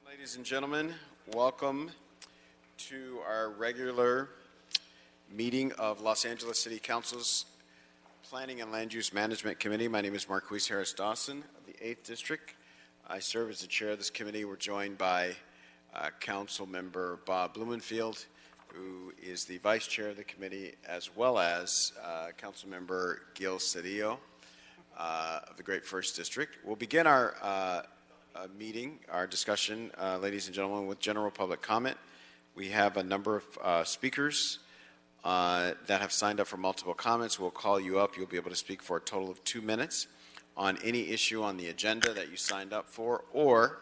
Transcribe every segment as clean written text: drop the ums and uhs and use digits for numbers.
Ladies and gentlemen, welcome to our regular meeting of Los Angeles City Council's Planning and Land Use Management Committee. My name is Marquise Harris Dawson of the 8th District. I serve as the chair of this committee. We're joined by Council Member Bob Blumenfield, who is the vice chair of the committee, as well as Council Member Gil Cedillo of the Great First District. We'll begin our meeting, our discussion, ladies and gentlemen, with general public comment. We have a number of speakers that have signed up for multiple comments. We'll call you up. You'll be able to speak for a total of 2 minutes on any issue on the agenda that you signed up for, or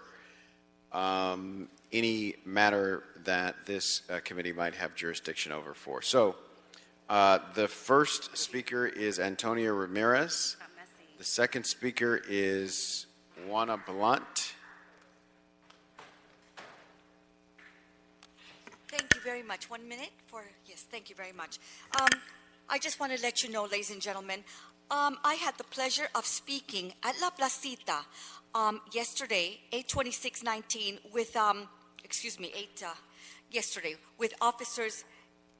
any matter that this committee might have jurisdiction over for. So the first speaker is Antonio Ramirez. The second speaker is Juana Blunt. Thank you very much. 1 minute for, yes, thank you very much. I just want to let you know, ladies and gentlemen, I had the pleasure of speaking at La Placita yesterday, 8/26/19, with, yesterday, with officers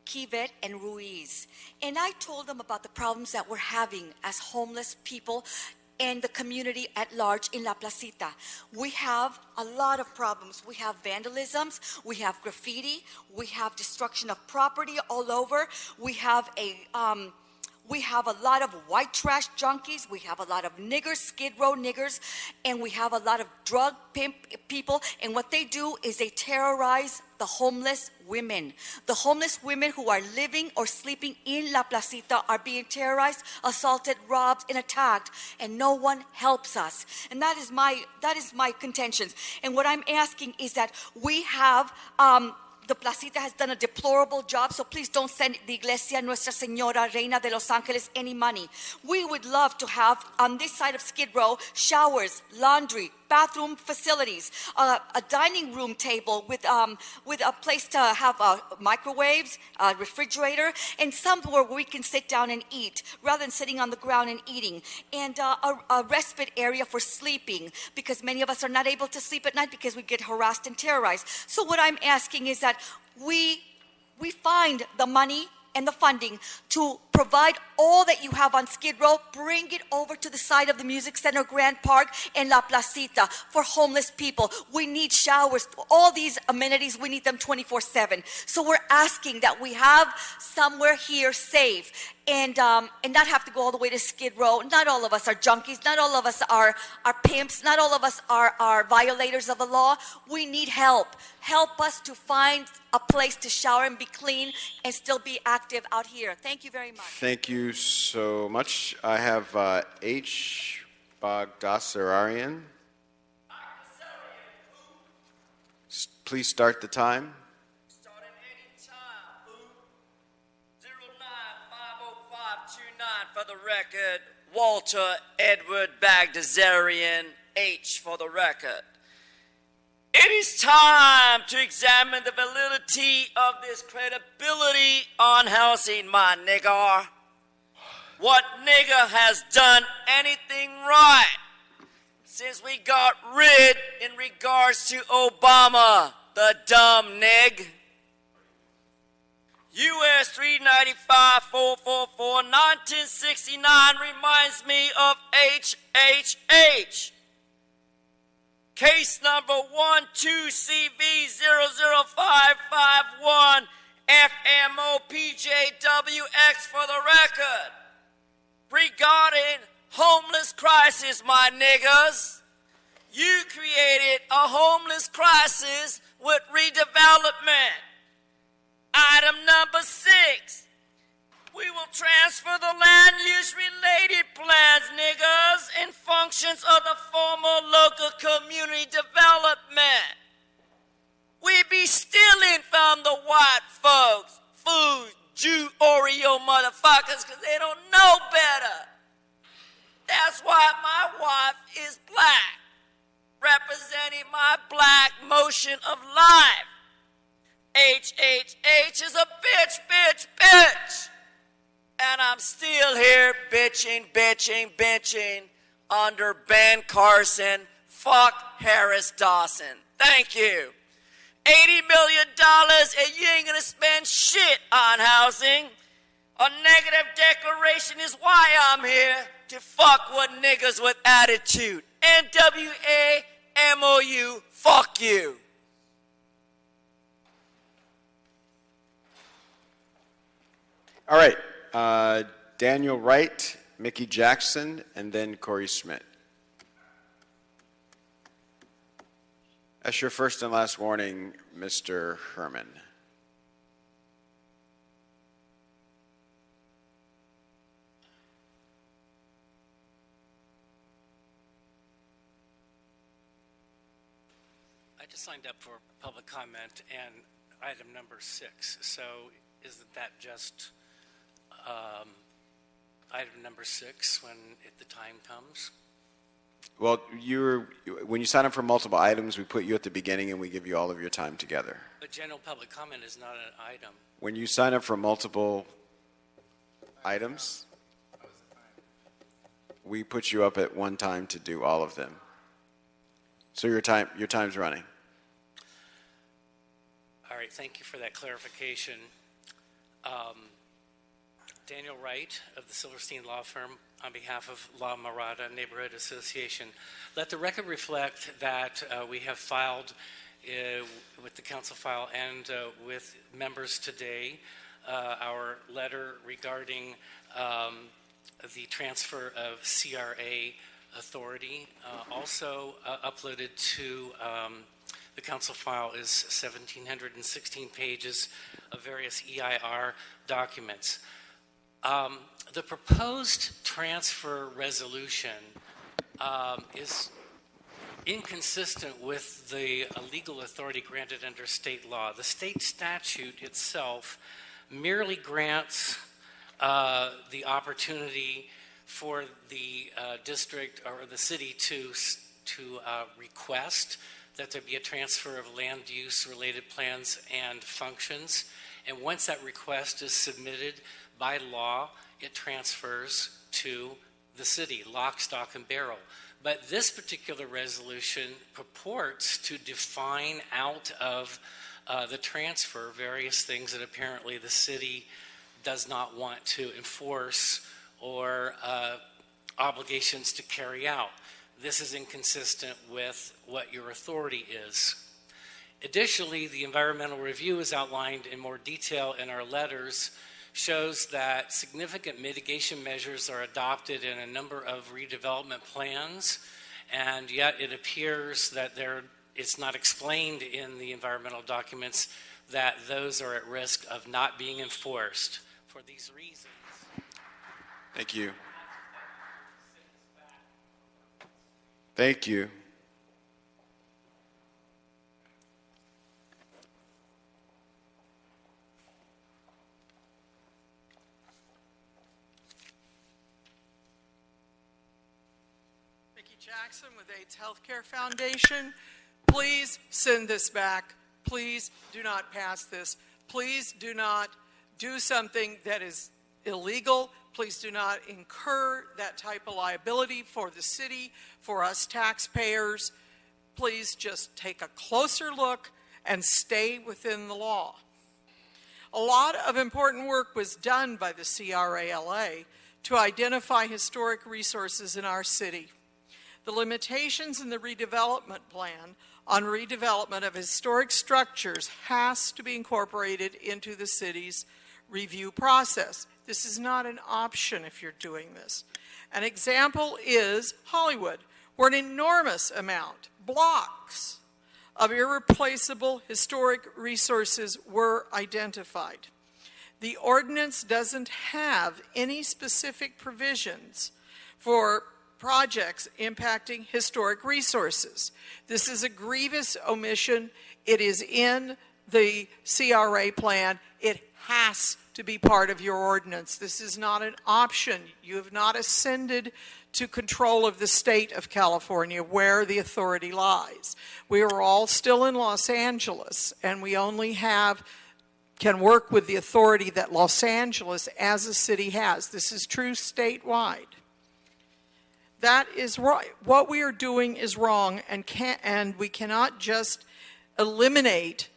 Kivet and Ruiz. And I told them about the problems that we're having as homeless people and the community at large in La Placita. We have a lot of problems. We have vandalisms, we have graffiti, we have destruction of property all over. We have a lot of white trash junkies. We have a lot of niggers, Skid Row niggers, and we have a lot of drug pimp people. And what they do is they terrorize the homeless women. The homeless women who are living or sleeping in La Placita are being terrorized, assaulted, robbed, and attacked, and no one helps us. And that is my contentions. And what I'm asking is that we have the Placita has done a deplorable job, so please don't send the Iglesia Nuestra Señora Reina de Los Ángeles any money. We would love to have, on this side of Skid Row, showers, laundry, bathroom facilities, a dining room table with a place to have microwaves, a refrigerator, and somewhere where we can sit down and eat rather than sitting on the ground and eating, and a respite area for sleeping, because many of us are not able to sleep at night because we get harassed and terrorized. So what I'm asking is that we find the money and the funding to provide all that you have on Skid Row, bring it over to the side of the Music Center, Grand Park, and La Placita for homeless people. We need showers, all these amenities, we need them 24/7. So we're asking that we have somewhere here safe, and not have to go all the way to Skid Row. Not all of us are junkies, not all of us are pimps, not all of us are violators of the law. We need help. Help us to find a place to shower and be clean and still be active out here. Thank you very much. Thank you so much. I have H. Bagdasaryan. Please start the time. Starting any time. 09-50529 for the record. Walter Edward Bagdasaryan, H for the record. It is time to examine the validity of this credibility on housing, my nigger. What nigger has done anything right since we got rid in regards to Obama, the dumb nig? US 395-444, 1969 reminds me of HHH. Case number 12CV00551, FMOPJWX for the record. Regarding homeless crisis, my niggas, you created a homeless crisis with redevelopment. Item number 6. We will transfer the land use related plans, niggas, and functions of the former local community development. We be stealing from the white folks, food, Jew, Oreo motherfuckers, because they don't know better. That's why my wife is black, representing my black motion of life. HHH is a bitch, bitch, bitch. And I'm still here bitching under Ben Carson. Fuck Harris Dawson. Thank you. $80 million and you ain't gonna spend shit on housing. A negative declaration is why I'm here, to fuck with niggas with attitude. NWA-MOU, fuck you. All right, Daniel Wright, Mickey Jackson, and then Corey Schmidt. That's your first and last warning, Mr. Herman. I just signed up for public comment and item number 6. So isn't that just item number 6 when the time comes? Well, when you sign up for multiple items, we put you at the beginning and we give you all of your time together. But general public comment is not an item. When you sign up for multiple items, we put you up at one time to do all of them. So your time's running. All right, thank you for that clarification. Daniel Wright of the Silverstein Law Firm on behalf of La Mirada Neighborhood Association. Let the record reflect that we have filed with the council file and with members today our letter regarding the transfer of CRA authority. Also uploaded to the council file is 1,716 pages of various EIR documents. The proposed transfer resolution is inconsistent with the legal authority granted under state law. The state statute itself merely grants the opportunity for the district or the city to request that there be a transfer of land use related plans and functions. And once that request is submitted by law, it transfers to the city, lock, stock, and barrel. But this particular resolution purports to define out of the transfer various things that apparently the city does not want to enforce or obligations to carry out. This is inconsistent with what your authority is. Additionally, the environmental review is outlined in more detail in our letters, shows that significant mitigation measures are adopted in a number of redevelopment plans, and yet it appears that it's not explained in the environmental documents that those are at risk of not being enforced. For these reasons. Thank you. Thank you. Mickey Jackson with AIDS Healthcare Foundation. Please send this back. Please do not pass this. Please do not do something that is illegal. Please do not incur that type of liability for the city, for us taxpayers. Please just take a closer look and stay within the law. A lot of important work was done by the CRALA to identify historic resources in our city. The limitations in the redevelopment plan on redevelopment of historic structures has to be incorporated into the city's review process. This is not an option if you're doing this. An example is Hollywood, where an enormous amount, blocks of irreplaceable historic resources were identified. The ordinance doesn't have any specific provisions for projects impacting historic resources. This is a grievous omission. It is in the CRA plan. It has to be part of your ordinance. This is not an option. You have not ascended to control of the state of California where the authority lies. We are all still in Los Angeles, and we only can work with the authority that Los Angeles as a city has. This is true statewide. That is right. What we are doing is wrong, and we cannot just eliminate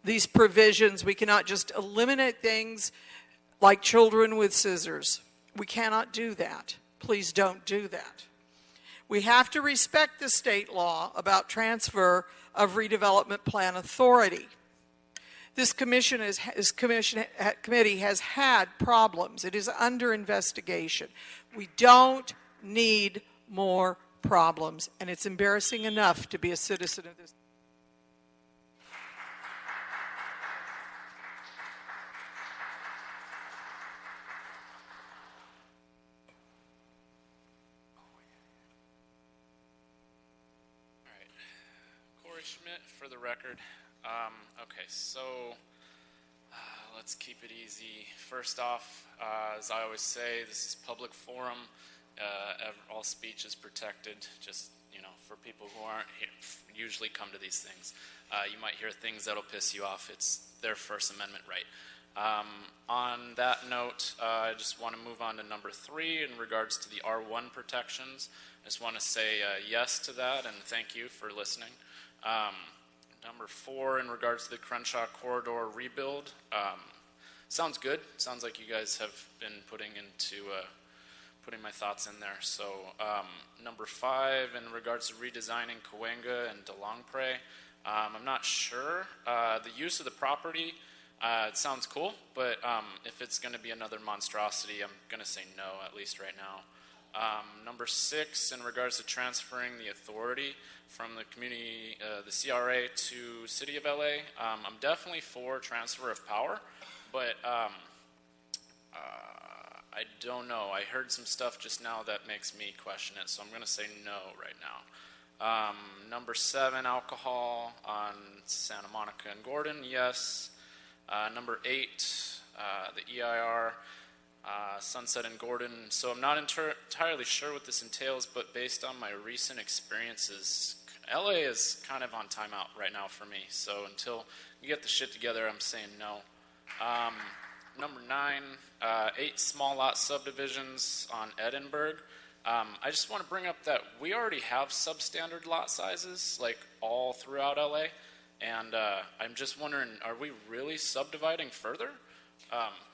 these provisions. We cannot just eliminate things like children with scissors. We cannot do that. Please don't do that. We have to respect the state law about transfer of redevelopment plan authority. This committee has had problems. It is under investigation. We don't need more problems, and it's embarrassing enough to be a citizen of this. Schmidt for the record. Okay, so let's keep it easy. First off, as I always say, this is public forum. All speech is protected. Just, for people who aren't here, usually come to these things. You might hear things that'll piss you off. It's their First Amendment right. On that note, I just want to move on to number 3 in regards to the R1 protections. I just want to say yes to that and thank you for listening. Number 4, in regards to the Crenshaw corridor rebuild, sounds good. Sounds like you guys have been putting my thoughts in there. So number 5, in regards to redesigning Cahuenga and DeLongpre, I'm not sure. The use of the property, it sounds cool, but if it's going to be another monstrosity, I'm going to say no, at least right now. Number 6, in regards to transferring the authority from the community, the CRA to City of LA, I'm definitely for transfer of power, but I don't know. I heard some stuff just now that makes me question it, so I'm going to say no right now. Number 7, alcohol on Santa Monica and Gordon, yes. Number 8, the EIR. Sunset and Gordon. So I'm not entirely sure what this entails, but based on my recent experiences, LA is kind of on timeout right now for me. So until we get the shit together, I'm saying no. Number 9, 8 small lot subdivisions on Edinburgh. I just want to bring up that we already have substandard lot sizes, like all throughout LA. And I'm just wondering, are we really subdividing further?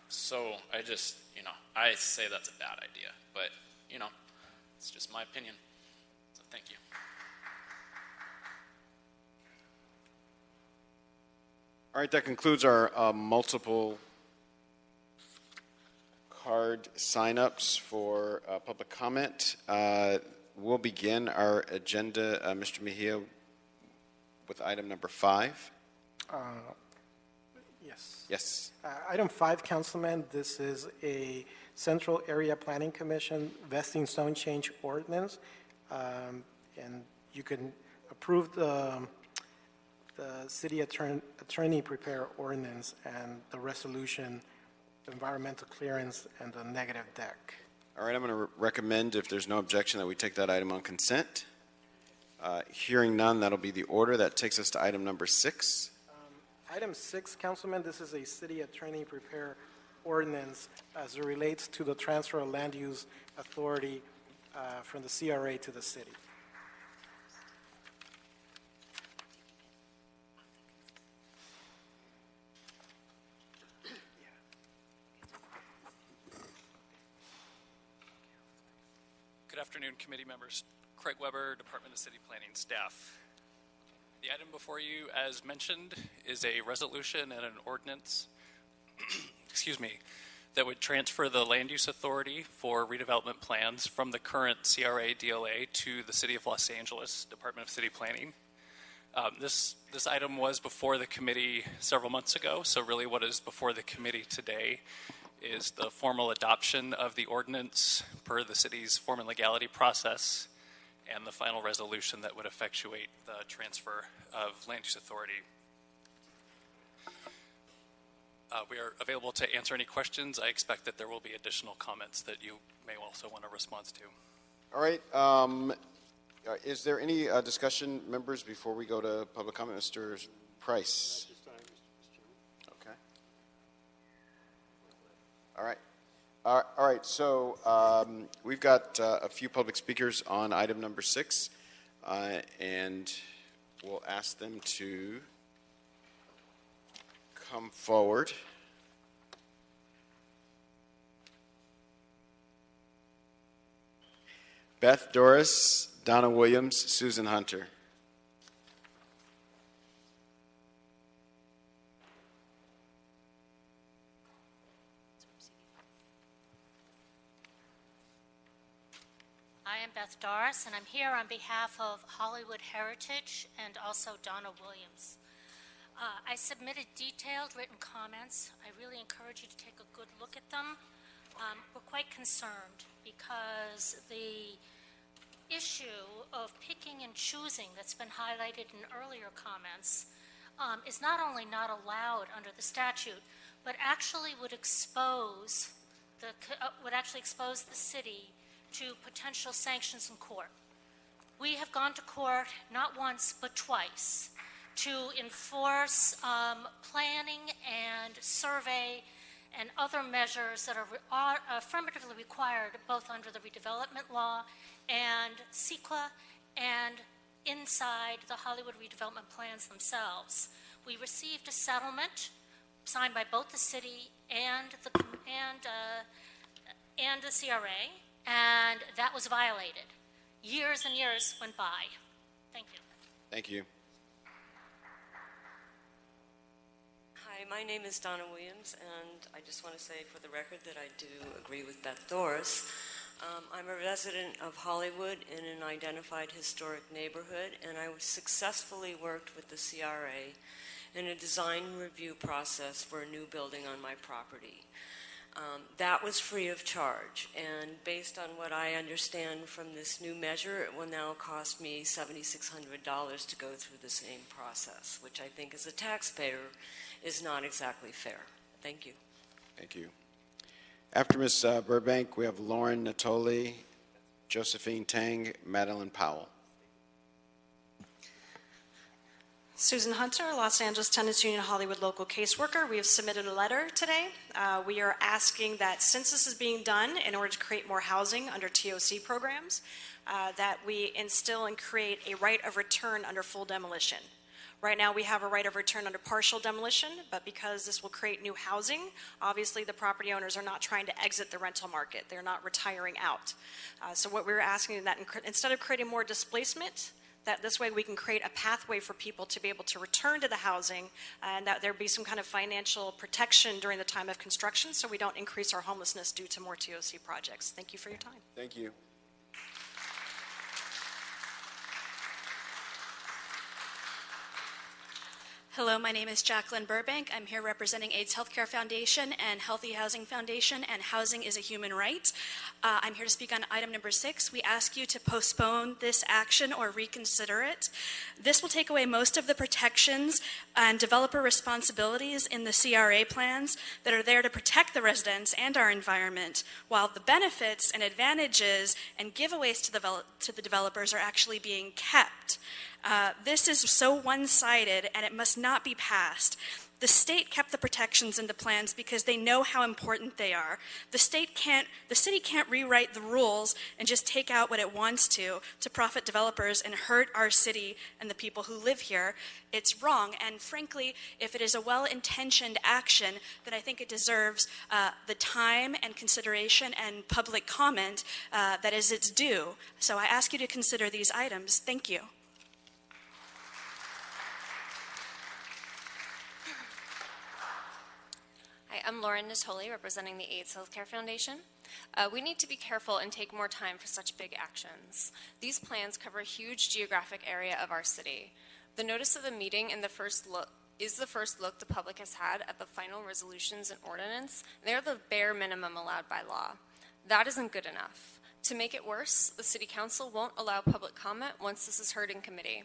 So I just, I say that's a bad idea, but, it's just my opinion. So thank you. All right, that concludes our multiple card signups for public comment. We'll begin our agenda, Mr. Mejia, with item number 5. Yes. Yes. Item 5, Councilman, this is a Central Area Planning Commission vesting zone change ordinance. And you can approve the city attorney prepare ordinance and the resolution, the environmental clearance, and the negative deck. All right, I'm going to recommend, if there's no objection, that we take that item on consent. Hearing none, that'll be the order. That takes us to item number 6. Item 6, Councilman, this is a city attorney prepare ordinance as it relates to the transfer of land use authority from the CRA to the city. Good afternoon, committee members. Craig Weber, Department of City Planning staff. The item before you, as mentioned, is a resolution and an ordinance, excuse me, that would transfer the land use authority for redevelopment plans from the current CRA DLA to the City of Los Angeles Department of City Planning. This item was before the committee several months ago, so really what is before the committee today is the formal adoption of the ordinance per the city's form and legality process and the final resolution that would effectuate the transfer of land use authority. We are available to answer any questions. I expect that there will be additional comments that you may also want a response to. All right. Is there any discussion, members, before we go to public comment? Mr. Price. Okay. All right. All right. So we've got a few public speakers on item number 6, and we'll ask them to come forward. Beth Doris, Donna Williams, Susan Hunter. I am Beth Doris, and I'm here on behalf of Hollywood Heritage and also Donna Williams. I submitted detailed written comments. I really encourage you to take a good look at them. We're quite concerned because the issue of picking and choosing that's been highlighted in earlier comments is not only not allowed under the statute, but actually would expose the city to potential sanctions in court. We have gone to court not once but twice to enforce planning and survey and other measures that are affirmatively required both under the redevelopment law and CEQA and inside the Hollywood redevelopment plans themselves. We received a settlement signed by both the city and the CRA, and that was violated. Years and years went by. Thank you. Thank you. Hi, my name is Donna Williams, and I just want to say for the record that I do agree with Beth Doris. I'm a resident of Hollywood in an identified historic neighborhood, and I successfully worked with the CRA in a design review process for a new building on my property. That was free of charge, and based on what I understand from this new measure, it will now cost me $7,600 to go through the same process, which I think as a taxpayer is not exactly fair. Thank you. Thank you. After Ms. Burbank, we have Lauren Natoli, Josephine Tang, Madeline Powell. Susan Hunter, Los Angeles Tenants Union Hollywood local caseworker. We have submitted a letter today. We are asking that since this is being done in order to create more housing under TOC programs, that we instill and create a right of return under full demolition. Right now we have a right of return under partial demolition, but because this will create new housing, obviously the property owners are not trying to exit the rental market. They're not retiring out. So what we're asking is that instead of creating more displacement, that this way we can create a pathway for people to be able to return to the housing, and that there be some kind of financial protection during the time of construction so we don't increase our homelessness due to more TOC projects. Thank you for your time. Thank you. Hello, my name is Jacqueline Burbank. I'm here representing AIDS Healthcare Foundation and Healthy Housing Foundation, and Housing is a Human Right. I'm here to speak on item number 6. We ask you to postpone this action or reconsider it. This will take away most of the protections and developer responsibilities in the CRA plans that are there to protect the residents and our environment, while the benefits and advantages and giveaways to the developers are actually being kept. This is so one-sided, and it must not be passed. The state kept the protections in the plans because they know how important they are. The city can't rewrite the rules and just take out what it wants to profit developers and hurt our city and the people who live here. It's wrong, and frankly, if it is a well-intentioned action, then I think it deserves the time and consideration and public comment that is its due. So I ask you to consider these items. Thank you. Hi, I'm Lauren Natoli, representing the AIDS Healthcare Foundation. We need to be careful and take more time for such big actions. These plans cover a huge geographic area of our city. The notice of the meeting and the first look the public has had at the final resolutions and ordinance. They are the bare minimum allowed by law. That isn't good enough. To make it worse, the City Council won't allow public comment once this is heard in committee.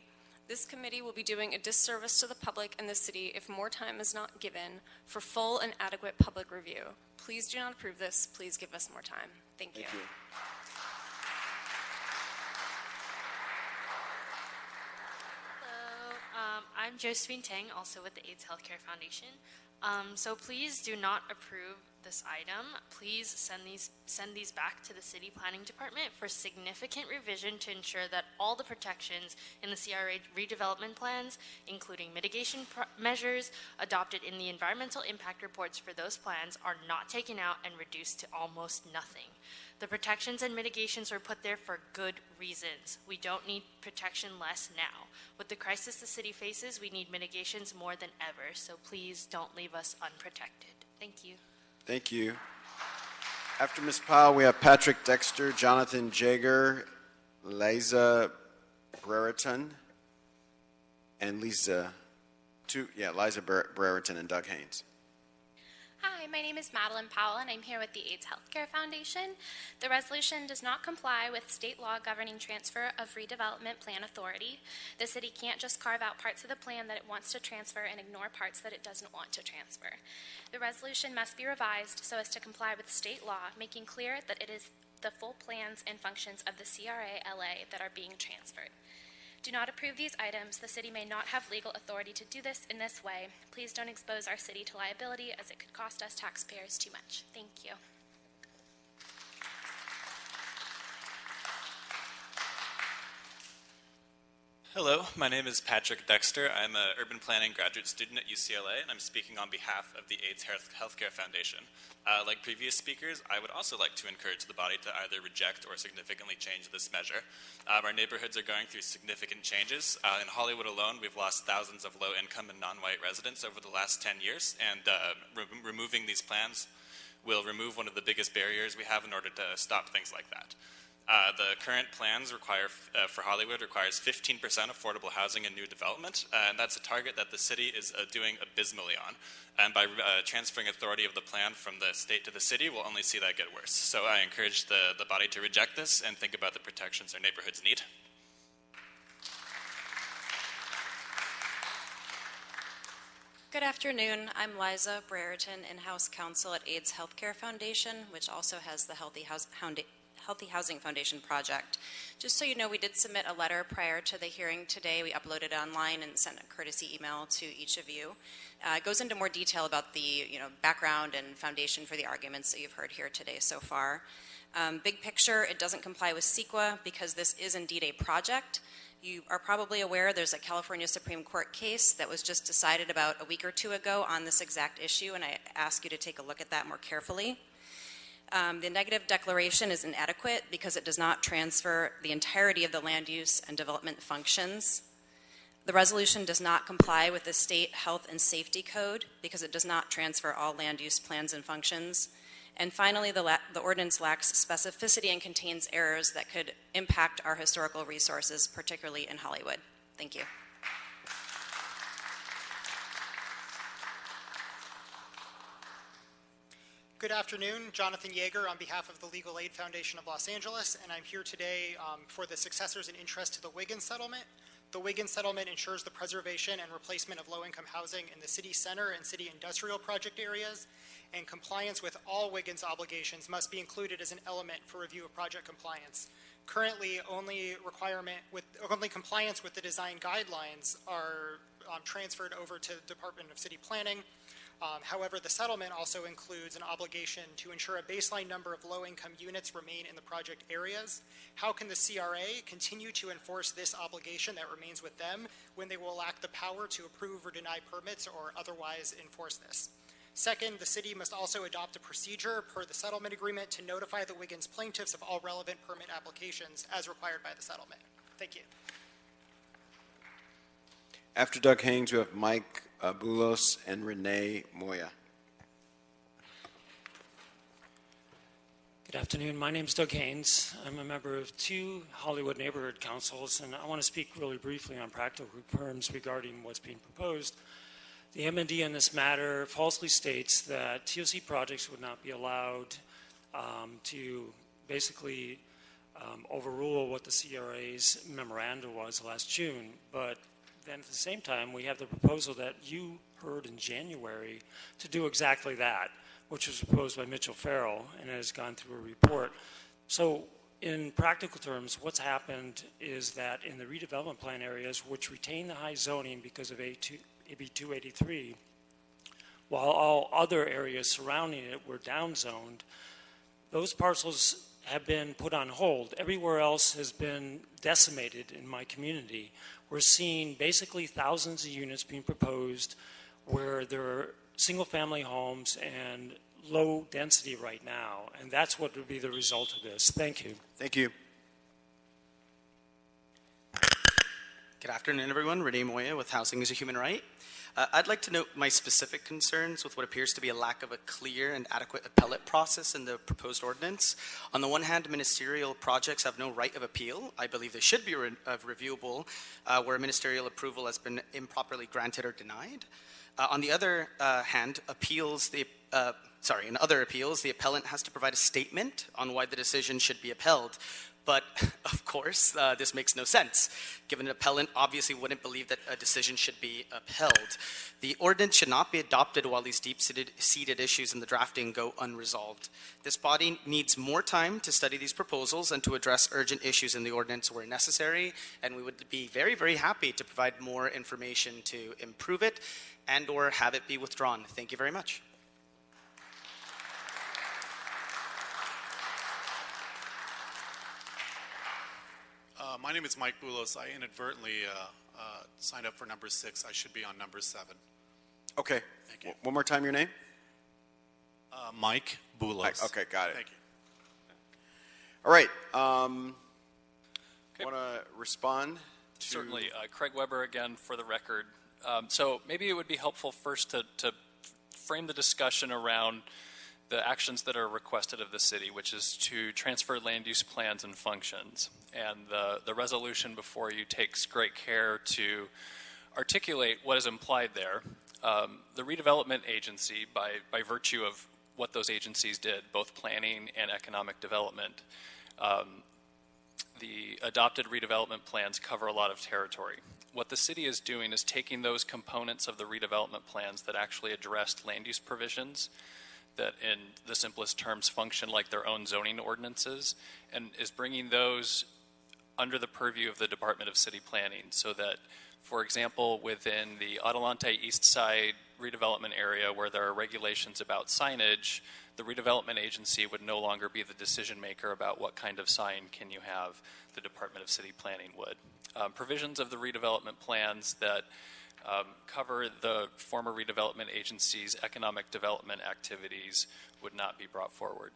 This committee will be doing a disservice to the public and the city if more time is not given for full and adequate public review. Please do not approve this. Please give us more time. Thank you. Hello, I'm Josephine Tang, also with the AIDS Healthcare Foundation. So please do not approve this item, please send these back to the City Planning Department for significant revision to ensure that all the protections in the CRA redevelopment plans, including mitigation measures adopted in the environmental impact reports for those plans, are not taken out and reduced to almost nothing. The protections and mitigations were put there for good reasons. We don't need protection less now. With the crisis the city faces, we need mitigations more than ever, so please don't leave us unprotected. Thank you. Thank you. After Ms. Powell, we have Patrick Dexter, Jonathan Jager, Liza Brereton, and Liza Brereton and Doug Haynes. Hi, my name is Madeline Powell, and I'm here with the AIDS Healthcare Foundation. The resolution does not comply with state law governing transfer of redevelopment plan authority. The city can't just carve out parts of the plan that it wants to transfer and ignore parts that it doesn't want to transfer. The resolution must be revised so as to comply with state law, making clear that it is the full plans and functions of the CRA-LA that are being transferred. Do not approve these items. The city may not have legal authority to do this in this way. Please don't expose our city to liability, as it could cost us taxpayers too much. Thank you. Hello, my name is Patrick Dexter. I'm an urban planning graduate student at UCLA, and I'm speaking on behalf of the AIDS Healthcare Foundation. Like previous speakers, I would also like to encourage the body to either reject or significantly change this measure. Our neighborhoods are going through significant changes. In Hollywood alone, we've lost thousands of low-income and non-white residents over the last 10 years, and removing these plans will remove one of the biggest barriers we have in order to stop things like that. The current plans require, for Hollywood, requires 15% affordable housing in new development, and that's a target that the city is doing abysmally on. And by transferring authority of the plan from the state to the city, we'll only see that get worse. So I encourage the body to reject this and think about the protections our neighborhoods need. Good afternoon. I'm Liza Brereton, in-house counsel at AIDS Healthcare Foundation, which also has the Healthy Housing Foundation project. Just so you know, we did submit a letter prior to the hearing today. We uploaded it online and sent a courtesy email to each of you. It goes into more detail about the background and foundation for the arguments that you've heard here today so far. Big picture, it doesn't comply with CEQA because this is indeed a project. You are probably aware there's a California Supreme Court case that was just decided about a week or two ago on this exact issue, and I ask you to take a look at that more carefully. The negative declaration is inadequate because it does not transfer the entirety of the land use and development functions. The resolution does not comply with the state health and safety code because it does not transfer all land use plans and functions. And finally, the ordinance lacks specificity and contains errors that could impact our historical resources, particularly in Hollywood. Thank you. Good afternoon, Jonathan Yeager on behalf of the Legal Aid Foundation of Los Angeles, and I'm here today for the successors in interest to the Wiggins Settlement. The Wiggins Settlement ensures the preservation and replacement of low-income housing in the city center and city industrial project areas, and compliance with all Wiggins obligations must be included as an element for review of project compliance. Currently, only compliance with the design guidelines are transferred over to the Department of City Planning. However, the settlement also includes an obligation to ensure a baseline number of low-income units remain in the project areas. How can the CRA continue to enforce this obligation that remains with them when they will lack the power to approve or deny permits or otherwise enforce this? Second, the city must also adopt a procedure per the settlement agreement to notify the Wiggins plaintiffs of all relevant permit applications as required by the settlement. Thank you. After Doug Haynes, we have Mike Boulos and Renee Moya. Good afternoon. My name is Doug Haynes. I'm a member of 2 Hollywood neighborhood councils, and I want to speak really briefly on practical terms regarding what's being proposed. The MND in this matter falsely states that TOC projects would not be allowed to basically overrule what the CRA's memorandum was last June, but then at the same time, we have the proposal that you heard in January to do exactly that, which was proposed by Mitchell Farrell and has gone through a report. So in practical terms, what's happened is that in the redevelopment plan areas, which retain the high zoning because of AB 283, while all other areas surrounding it were downzoned. Those parcels have been put on hold. Everywhere else has been decimated in my community. We're seeing basically thousands of units being proposed where there are single-family homes and low density right now, and that's what would be the result of this. Thank you. Thank you. Good afternoon, everyone. Renee Moya with Housing is a Human Right. I'd like to note my specific concerns with what appears to be a lack of a clear and adequate appellate process in the proposed ordinance. On the one hand, ministerial projects have no right of appeal. I believe they should be reviewable where ministerial approval has been improperly granted or denied. On the other hand, in other appeals, the appellant has to provide a statement on why the decision should be upheld. But, of course, this makes no sense, given an appellant obviously wouldn't believe that a decision should be upheld. The ordinance should not be adopted while these deep-seated issues in the drafting go unresolved. This body needs more time to study these proposals and to address urgent issues in the ordinance where necessary, and we would be very, very happy to provide more information to improve it and or have it be withdrawn. Thank you very much. My name is Mike Boulos. I inadvertently signed up for number 6. I should be on number 7. Okay. Thank you. One more time, your name? Mike Boulos. Okay, got it. Thank you. All right. Want to respond to... Certainly. Craig Weber again for the record. So maybe it would be helpful first to frame the discussion around the actions that are requested of the city, which is to transfer land use plans and functions. And the resolution before you takes great care to articulate what is implied there. The redevelopment agency, by virtue of what those agencies did, both planning and economic development, the adopted redevelopment plans cover a lot of territory. What the city is doing is taking those components of the redevelopment plans that actually addressed land use provisions that in the simplest terms function like their own zoning ordinances, and is bringing those under the purview of the Department of City Planning so that, for example, within the Adelante East Side redevelopment area where there are regulations about signage, the redevelopment agency would no longer be the decision maker about what kind of sign can you have. The Department of City Planning would. Provisions of the redevelopment plans that cover the former redevelopment agency's economic development activities would not be brought forward.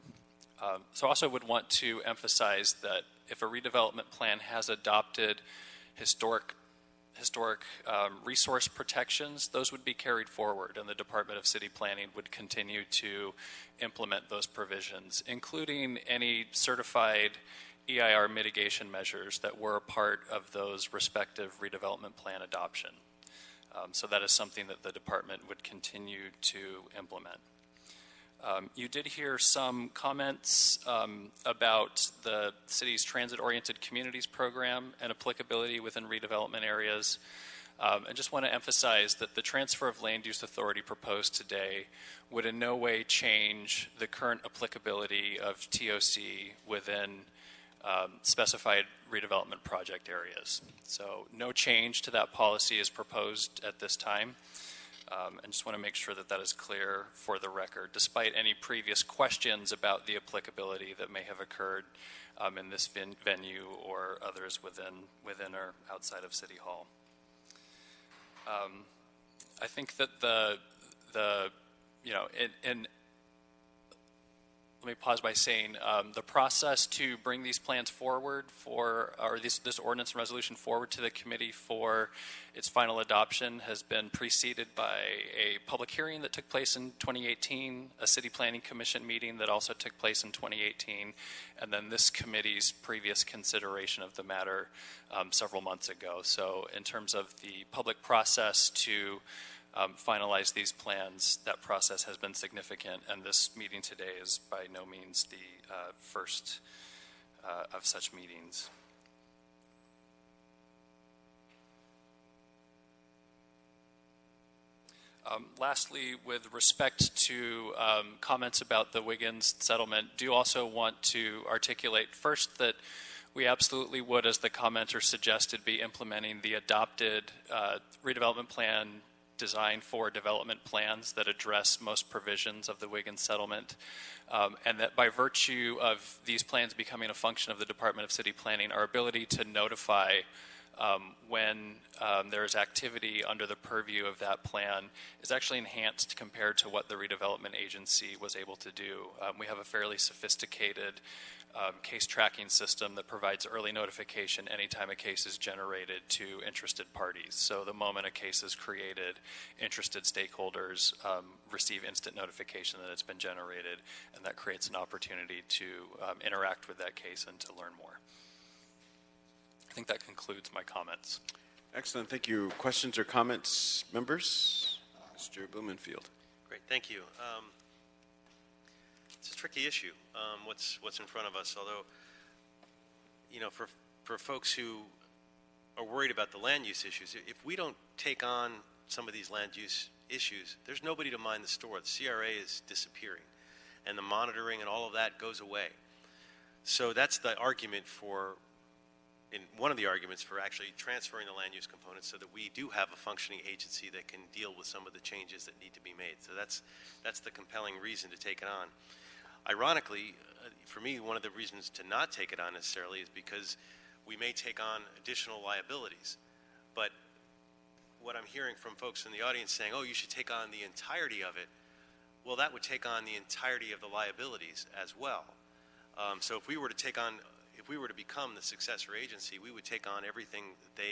So I also would want to emphasize that if a redevelopment plan has adopted historic resource protections, those would be carried forward, and the Department of City Planning would continue to implement those provisions, including any certified EIR mitigation measures that were a part of those respective redevelopment plan adoption. So that is something that the department would continue to implement. You did hear some comments about the city's transit-oriented communities program and applicability within redevelopment areas. I just want to emphasize that the transfer of land use authority proposed today would in no way change the current applicability of TOC within specified redevelopment project areas. So no change to that policy is proposed at this time. And just want to make sure that that is clear for the record, despite any previous questions about the applicability that may have occurred in this venue or others within or outside of City Hall. I think that let me pause by saying the process to bring these plans forward or this ordinance and resolution forward to the committee for its final adoption has been preceded by a public hearing that took place in 2018, a City Planning Commission meeting that also took place in 2018, and then this committee's previous consideration of the matter several months ago. So in terms of the public process to finalize these plans, that process has been significant, and this meeting today is by no means the first of such meetings. Lastly, with respect to comments about the Wiggins settlement, do also want to articulate first that we absolutely would, as the commenter suggested, be implementing the adopted redevelopment plan design for development plans that address most provisions of the Wiggins settlement, and that by virtue of these plans becoming a function of the Department of City Planning, our ability to notify when there is activity under the purview of that plan is actually enhanced compared to what the redevelopment agency was able to do. We have a fairly sophisticated case tracking system that provides early notification anytime a case is generated to interested parties. So the moment a case is created, interested stakeholders receive instant notification that it's been generated, and that creates an opportunity to interact with that case and to learn more. I think that concludes my comments. Excellent. Thank you. Questions or comments, members? Mr. Blumenfield. Great. Thank you. It's a tricky issue, what's in front of us, although, you know, for folks who are worried about the land use issues, if we don't take on some of these land use issues, there's nobody to mind the store. The CRA is disappearing, and the monitoring and all of that goes away. So that's the argument for, one of the arguments for actually transferring the land use component so that we do have a functioning agency that can deal with some of the changes that need to be made. So that's the compelling reason to take it on. Ironically, for me, one of the reasons to not take it on necessarily is because we may take on additional liabilities. But what I'm hearing from folks in the audience saying, oh, you should take on the entirety of it, well, that would take on the entirety of the liabilities as well. So if we were to become the successor agency, we would take on everything that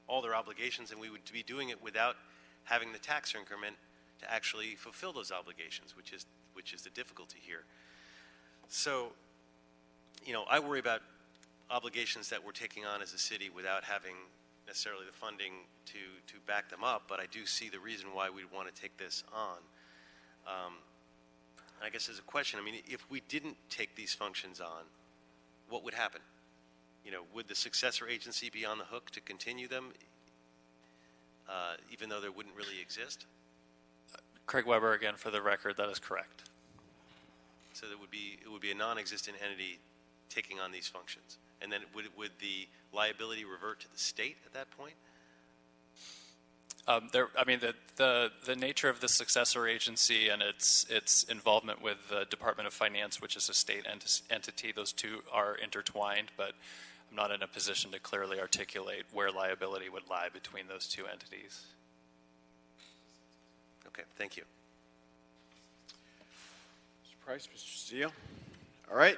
all their obligations, and we would be doing it without having the tax increment to actually fulfill those obligations, which is the difficulty here. So, you know, I worry about obligations that we're taking on as a city without having necessarily the funding to back them up, but I do see the reason why we'd want to take this on. I guess as a question, I mean, if we didn't take these functions on, what would happen? You know, would the successor agency be on the hook to continue them, even though they wouldn't really exist? Craig Weber, again, for the record, that is correct. So it would be a non-existent entity taking on these functions, and then would the liability revert to the state at that point? I mean, the nature of the successor agency and its involvement with the Department of Finance, which is a state entity, those two are intertwined, but I'm not in a position to clearly articulate where liability would lie between those two entities. Okay, thank you. Mr. Price, Mr. Cedillo. All right.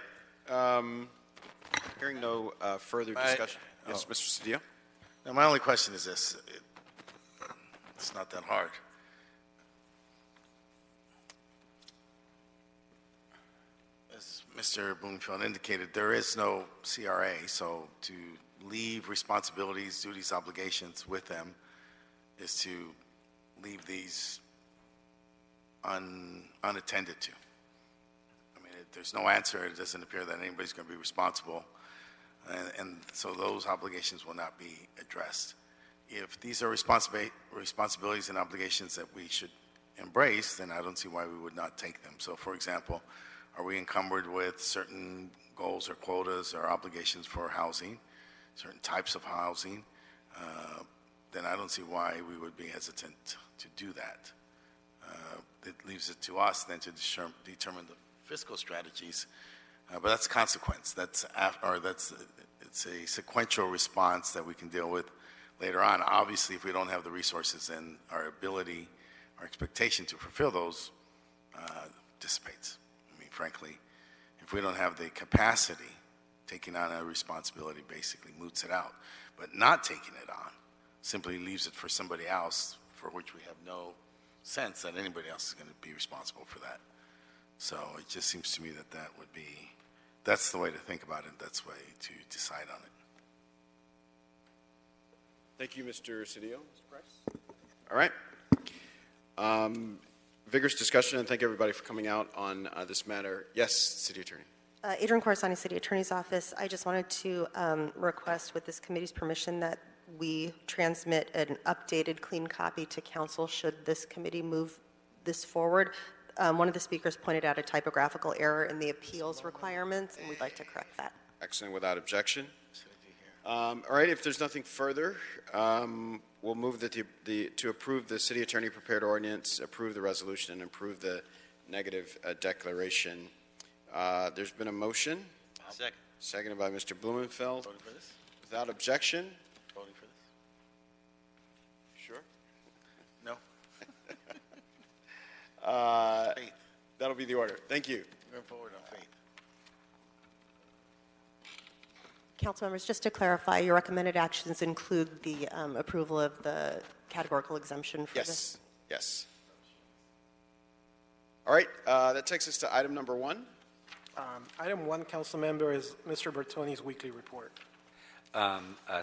Hearing no further discussion. Yes, Mr. Cedillo. Now, my only question is this. It's not that hard. As Mr. Bloomfield indicated, there is no CRA, so to leave responsibilities, duties, obligations with them is to leave these unattended to. I mean, there's no answer. It doesn't appear that anybody's going to be responsible, and so those obligations will not be addressed. If these are responsibilities and obligations that we should embrace, then I don't see why we would not take them. So, for example, are we encumbered with certain goals or quotas or obligations for housing, certain types of housing? Then I don't see why we would be hesitant to do that. It leaves it to us then to determine the fiscal strategies, but that's consequence. It's a sequential response that we can deal with later on. Obviously, if we don't have the resources, then our ability, our expectation to fulfill those dissipates. I mean, frankly, if we don't have the capacity, taking on a responsibility basically moots it out. But not taking it on simply leaves it for somebody else, for which we have no sense that anybody else is going to be responsible for that. So it just seems to me that that's the way to think about it. That's the way to decide on it. Thank you, Mr. Cedillo. Mr. Price. All right. Vigorous discussion, and thank everybody for coming out on this matter. Yes, City Attorney. Adrian Corsani, City Attorney's Office. I just wanted to request, with this committee's permission, that we transmit an updated, clean copy to Council should this committee move this forward. One of the speakers pointed out a typographical error in the appeals requirements, and we'd like to correct that. Excellent, without objection. All right, if there's nothing further, we'll move to approve the city attorney prepared ordinance, approve the resolution, and approve the negative declaration. There's been a motion. Second. Seconded by Mr. Blumenfeld. Voting for this? Without objection. Voting for this? Sure. No. Faith. That'll be the order. Thank you. Going forward on faith. Council members, just to clarify, your recommended actions include the approval of the categorical exemption for this? Yes. All right, that takes us to item number 1. Item 1, council member, is Mr. Bertoni's weekly report.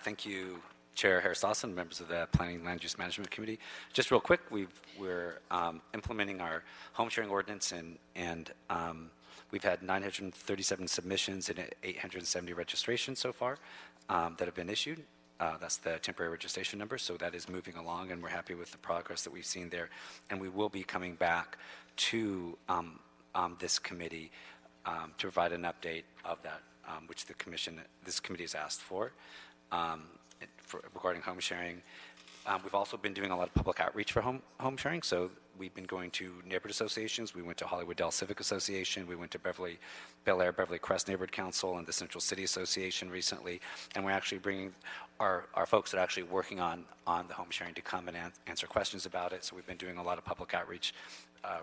Thank you, Chair Harris-Dawson, members of the Planning and Land Use Management Committee. Just real quick, we're implementing our home sharing ordinance, and we've had 937 submissions and 870 registrations so far that have been issued. That's the temporary registration number, so that is moving along, and we're happy with the progress that we've seen there. And we will be coming back to this committee to provide an update of that, which this committee has asked for regarding home sharing. We've also been doing a lot of public outreach for home sharing, so we've been going to neighborhood associations. We went to Hollywood Dell Civic Association. We went to Bel Air Beverly Crest Neighborhood Council and the Central City Association recently, and we're actually bringing our folks that are actually working on the home sharing to come and answer questions about it. So we've been doing a lot of public outreach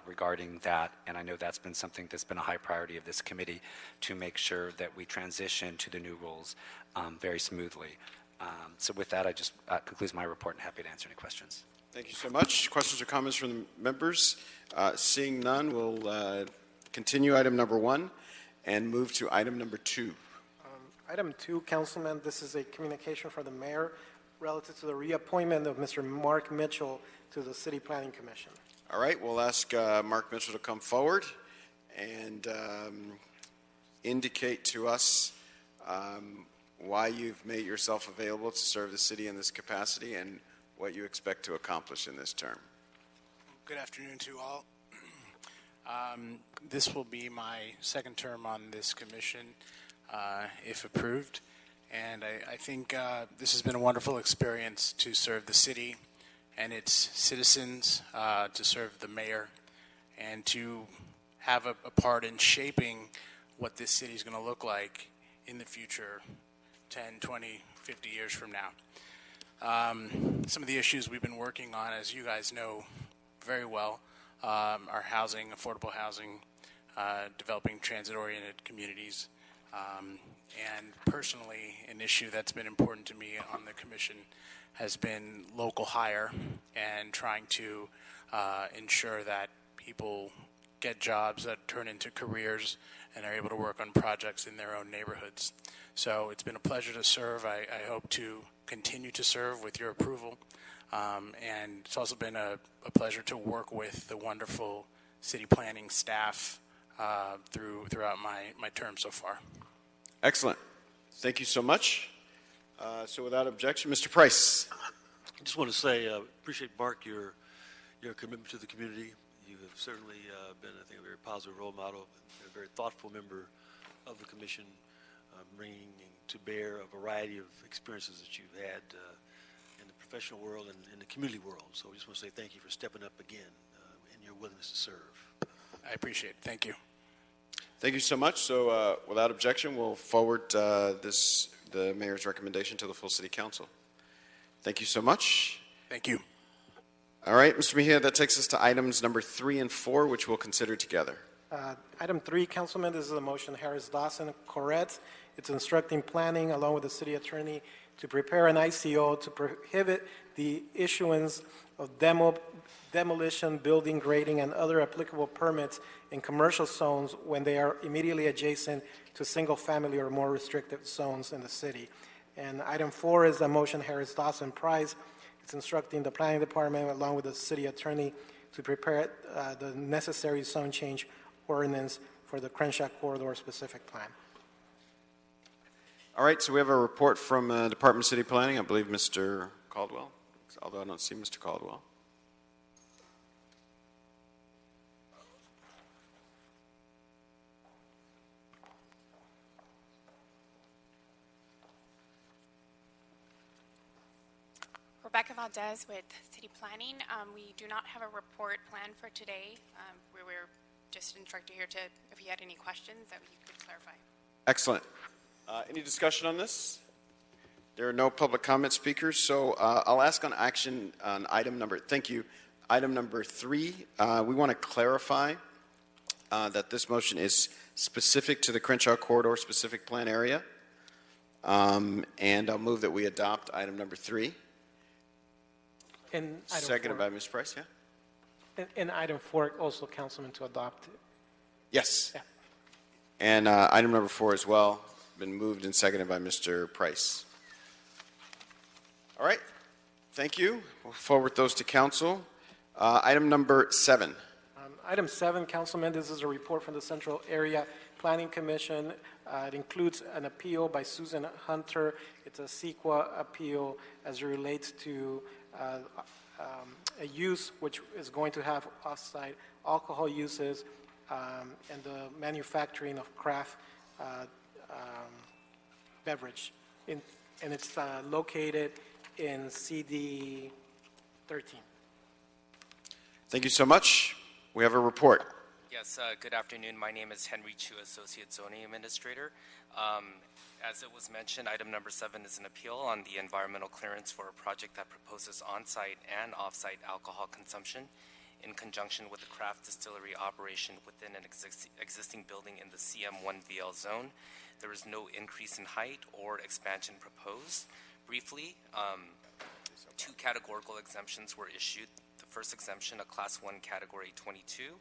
regarding that, and I know that's been something that's been a high priority of this committee to make sure that we transition to the new rules very smoothly. So with that, I just concludes my report, and happy to answer any questions. Thank you so much. Questions or comments from the members? Seeing none, we'll continue item number 1 and move to item number 2. Item 2, Councilman, this is a communication from the mayor relative to the reappointment of Mr. Mark Mitchell to the City Planning Commission. All right, we'll ask Mark Mitchell to come forward and indicate to us why you've made yourself available to serve the city in this capacity and what you expect to accomplish in this term. Good afternoon to all. This will be my second term on this commission, if approved. And I think this has been a wonderful experience to serve the city and its citizens, to serve the mayor, and to have a part in shaping what this city is going to look like in the future, 10, 20, 50 years from now. Some of the issues we've been working on, as you guys know very well, are housing, affordable housing, developing transit-oriented communities, and personally, an issue that's been important to me on the commission has been local hire and trying to ensure that people get jobs that turn into careers and are able to work on projects in their own neighborhoods. So it's been a pleasure to serve. I hope to continue to serve with your approval. And it's also been a pleasure to work with the wonderful city planning staff throughout my term so far. Excellent. Thank you so much. So without objection, Mr. Price. I just want to say, appreciate, Mark, your commitment to the community. You have certainly been, I think, a very positive role model, and a very thoughtful member of the commission, bringing to bear a variety of experiences that you've had in the professional world and in the community world. So I just want to say thank you for stepping up again in your willingness to serve. I appreciate it. Thank you. Thank you so much. So without objection, we'll forward the mayor's recommendation to the full city council. Thank you so much. Thank you. All right, Mr. Mejia, that takes us to items number 3 and 4, which we'll consider together. Item 3, Councilman, this is a motion Harris-Dawson, correct. It's instructing planning along with the city attorney to prepare an ICO to prohibit the issuance of demolition, building grading, and other applicable permits in commercial zones when they are immediately adjacent to single-family or more restricted zones in the city. And item 4 is a motion Harris-Dawson, Price. It's instructing the planning department along with the city attorney to prepare the necessary zone change ordinance for the Crenshaw corridor specific plan. All right, so we have a report from Department of City Planning. I believe Mr. Caldwell, although I don't see Mr. Caldwell. Rebecca Valdez with City Planning. We do not have a report planned for today. We were just instructed here to, if you had any questions, that you could clarify. Excellent. Any discussion on this? There are no public comment speakers, so I'll ask on action on item number, thank you, item number 3. We want to clarify that this motion is specific to the Crenshaw Corridor specific plan area. And I'll move that we adopt item number 3. And item Seconded 4. by Ms. Price, yeah? And item 4, also, Councilman, to adopt. Yes. Yeah. And item number 4 as well, been moved and seconded by Mr. Price. All right, thank you. We'll forward those to council. Item number 7. Item 7, Councilman, this is a report from the Central Area Planning Commission. It includes an appeal by Susan Hunter. It's a CEQA appeal as it relates to a use which is going to have off-site alcohol uses and the manufacturing of craft beverage. And it's located in CD 13. Thank you so much. We have a report. Yes, good afternoon. My name is Henry Chu, Associate Zoning Administrator. As it was mentioned, item number 7 is an appeal on the environmental clearance for a project that proposes on-site and off-site alcohol consumption in conjunction with the craft distillery operation within an existing building in the CM1VL zone. There is no increase in height or expansion proposed. Briefly, 2 categorical exemptions were issued. The first exemption, a Class 1 Category 22,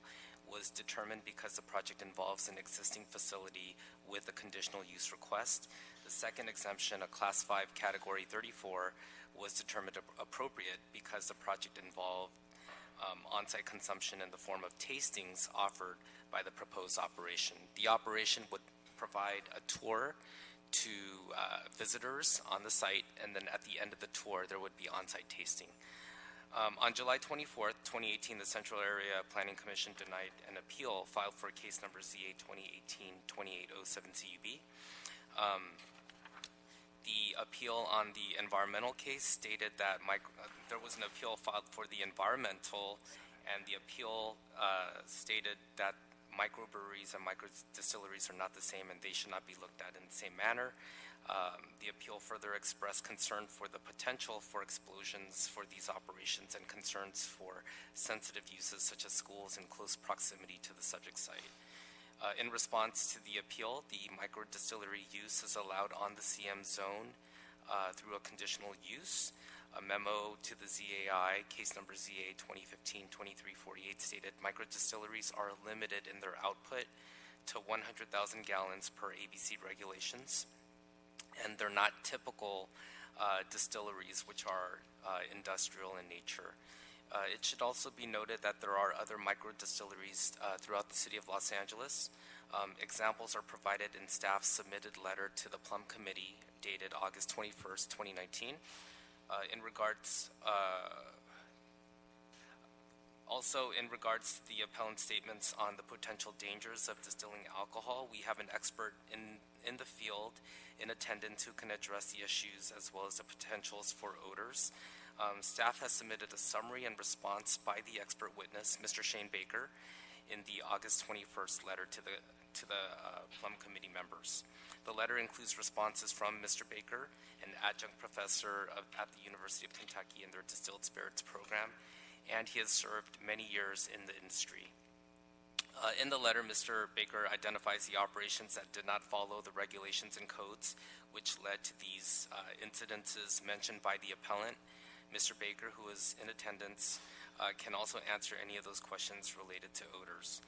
was determined because the project involves an existing facility with a conditional use request. The second exemption, a Class 5 Category 34, was determined appropriate because the project involved on-site consumption in the form of tastings offered by the proposed operation. The operation would provide a tour to visitors on the site, and then at the end of the tour, there would be on-site tasting. On July 24th, 2018, the Central Area Planning Commission denied an appeal filed for case number ZA 2018-2807 CUB. The appeal on the environmental case stated that there was an appeal filed for the environmental, and the appeal stated that microbreweries and microdistilleries are not the same and they should not be looked at in the same manner. The appeal further expressed concern for the potential for explosions for these operations and concerns for sensitive uses such as schools in close proximity to the subject site. In response to the appeal, the microdistillery use is allowed on the CM zone through a conditional use. A memo to the ZAI, case number ZA 2015-2348, stated microdistilleries are limited in their output to 100,000 gallons per ABC regulations, and they're not typical distilleries, which are industrial in nature. It should also be noted that there are other microdistilleries throughout the city of Los Angeles. Examples are provided in staff's submitted letter to the Plum Committee dated August 21st, 2019. Also, in regards to the appellant's statements on the potential dangers of distilling alcohol, we have an expert in the field in attendance who can address the issues as well as the potentials for odors. Staff has submitted a summary and response by the expert witness, Mr. Shane Baker, in the August 21st letter to the Plum Committee members. The letter includes responses from Mr. Baker, an adjunct professor at the University of Kentucky in their distilled spirits program, and he has served many years in the industry. In the letter, Mr. Baker identifies the operations that did not follow the regulations and codes, which led to these incidences mentioned by the appellant. Mr. Baker, who is in attendance, can also answer any of those questions related to odors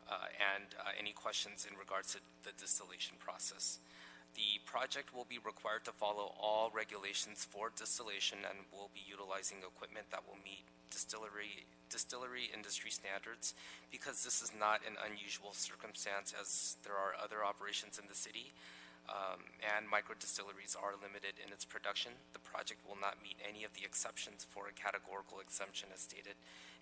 and any questions in regards to the distillation process. The project will be required to follow all regulations for distillation and will be utilizing equipment that will meet distillery industry standards, because this is not an unusual circumstance as there are other operations in the city and microdistilleries are limited in its production. The project will not meet any of the exceptions for a categorical exemption as stated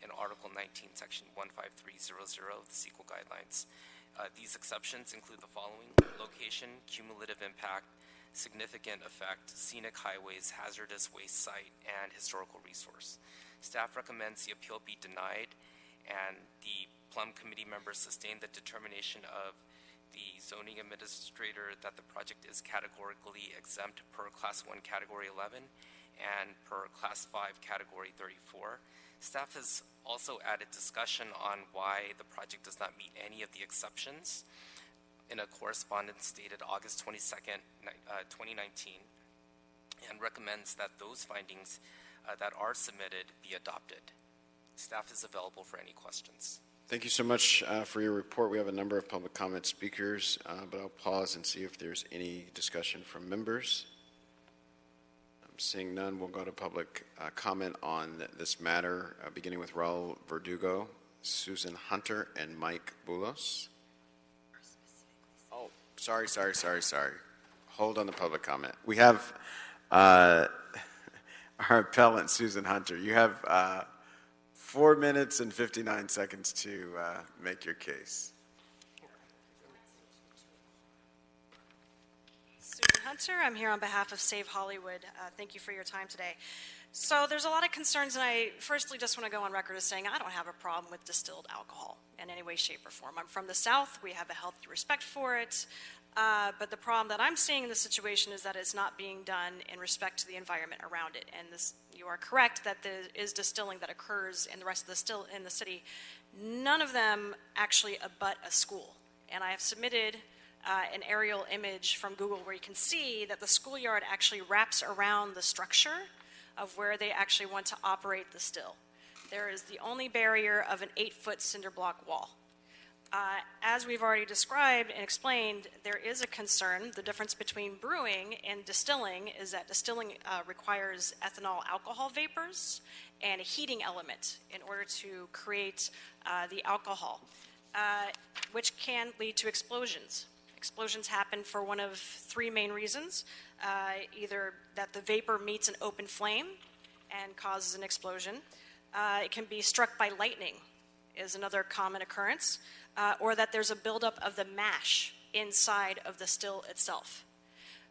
in Article 19, Section 15300 of the CEQA guidelines. These exceptions include the following: location, cumulative impact, significant effect, scenic highways, hazardous waste site, and historical resource. Staff recommends the appeal be denied, and the Plum Committee members sustain the determination of the zoning administrator that the project is categorically exempt per Class 1 Category 11 and per Class 5 Category 34. Staff has also added discussion on why the project does not meet any of the exceptions in a correspondence dated August 22nd, 2019, and recommends that those findings that are submitted be adopted. Staff is available for any questions. Thank you so much for your report. We have a number of public comment speakers, but I'll pause and see if there's any discussion from members. I'm seeing none. We'll go to public comment on this matter, beginning with Raul Verdugo, Susan Hunter, and Mike Boulos. Oh, sorry. Hold on the public comment. We have our appellant, Susan Hunter. You have 4 minutes and 59 seconds to make your case. Susan Hunter, I'm here on behalf of Save Hollywood. Thank you for your time today. So there's a lot of concerns, and I firstly just want to go on record as saying I don't have a problem with distilled alcohol in any way, shape, or form. I'm from the South. We have a healthy respect for it. But the problem that I'm seeing in the situation is that it's not being done in respect to the environment around it. And this, you are correct that there is distilling that occurs in the rest of the still in the city. None of them actually abut a school. And I have submitted an aerial image from Google where you can see that the schoolyard actually wraps around the structure of where they actually want to operate the still. There is the only barrier of an 8-foot cinder block wall. As we've already described and explained, there is a concern. The difference between brewing and distilling is that distilling requires ethanol alcohol vapors and a heating element in order to create the alcohol, which can lead to explosions. Explosions happen for one of 3 main reasons. Either that the vapor meets an open flame and causes an explosion. It can be struck by lightning is another common occurrence. Or that there's a buildup of the mash inside of the still itself.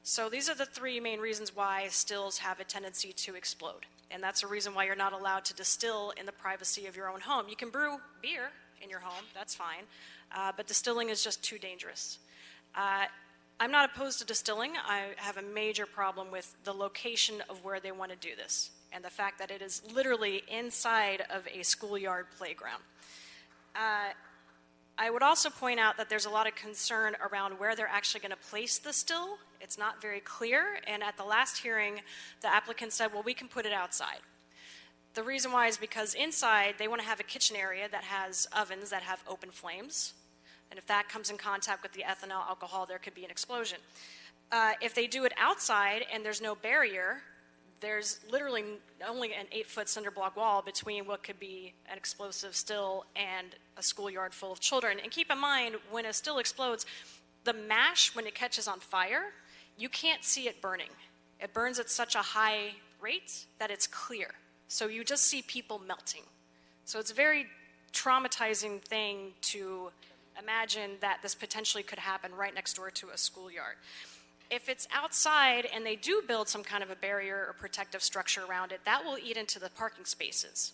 So these are the 3 main reasons why stills have a tendency to explode. And that's a reason why you're not allowed to distill in the privacy of your own home. You can brew beer in your home, that's fine, but distilling is just too dangerous. I'm not opposed to distilling. I have a major problem with the location of where they want to do this and the fact that it is literally inside of a schoolyard playground. I would also point out that there's a lot of concern around where they're actually going to place the still. It's not very clear, and at the last hearing, the applicant said, well, we can put it outside. The reason why is because inside, they want to have a kitchen area that has ovens that have open flames, and if that comes in contact with the ethanol alcohol, there could be an explosion. If they do it outside and there's no barrier, there's literally only an 8-foot cinder block wall between what could be an explosive still and a schoolyard full of children. And keep in mind, when a still explodes, the mash, when it catches on fire, you can't see it burning. It burns at such a high rate that it's clear. So you just see people melting. So it's a very traumatizing thing to imagine that this potentially could happen right next door to a schoolyard. If it's outside and they do build some kind of a barrier or protective structure around it, that will eat into the parking spaces.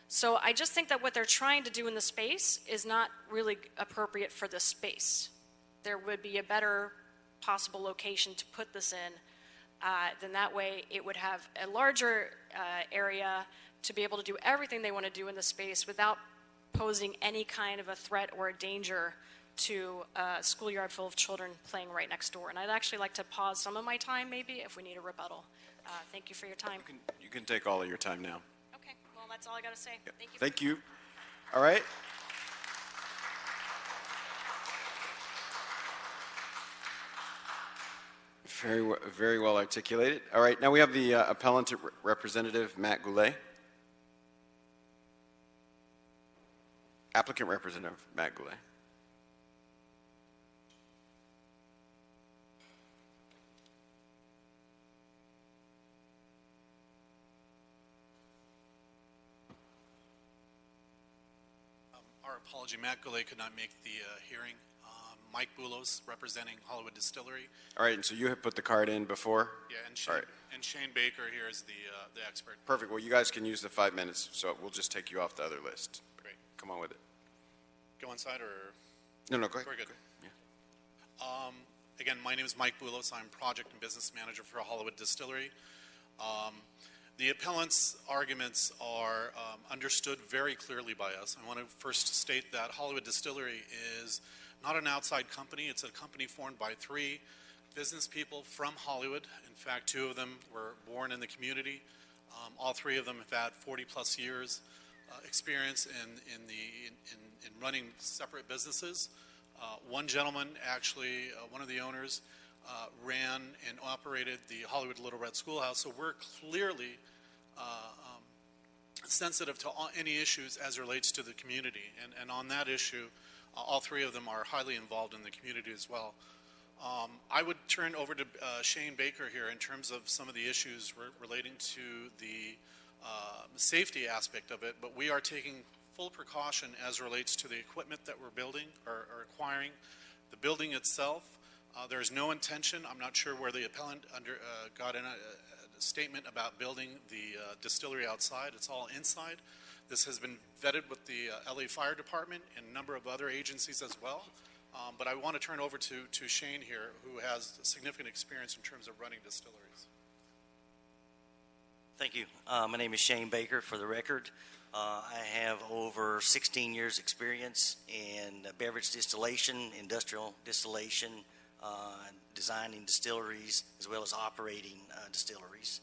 So I just think that what they're trying to do in the space is not really appropriate for this space. There would be a better possible location to put this in. Then that way it would have a larger area to be able to do everything they want to do in the space without posing any kind of a threat or a danger to a schoolyard full of children playing right next door. And I'd actually like to pause some of my time, maybe, if we need a rebuttal. Thank you for your time. You can take all of your time now. Okay, well, that's all I got to say. Yep. Thank you. Thank you. All right. Very well articulated. All right, now we have the appellant representative, Matt Goulet. Applicant representative, Matt Goulet. Our apology, Matt Goulet could not make the hearing. Mike Boulos, representing Hollywood Distillery. All right, and so you have put the card in before? Yeah, and All Shane, right. and Shane Baker here is the expert. Perfect. Well, you guys can use the 5 minutes, so we'll just take you off the other list. Great. Come on with it. Go inside or? No, go ahead. Very good. Again, my name is Mike Boulos. I'm Project and Business Manager for Hollywood Distillery. The appellant's arguments are understood very clearly by us. I want to first state that Hollywood Distillery is not an outside company. It's a company formed by 3 business people from Hollywood. In fact, 2 of them were born in the community. All 3 of them have had 40-plus years experience in running separate businesses. One gentleman, actually, one of the owners, ran and operated the Hollywood Little Red Schoolhouse, so we're clearly sensitive to any issues as relates to the community. And on that issue, all 3 of them are highly involved in the community as well. I would turn over to Shane Baker here in terms of some of the issues relating to the safety aspect of it, but we are taking full precaution as relates to the equipment that we're building or acquiring. The building itself, there is no intention, I'm not sure where the appellant got in a statement about building the distillery outside. It's all inside. This has been vetted with the LA Fire Department and a number of other agencies as well. But I want to turn over to Shane here, who has significant experience in terms of running distilleries. Thank you. My name is Shane Baker, for the record. I have over 16 years experience in beverage distillation, industrial distillation, designing distilleries, as well as operating distilleries.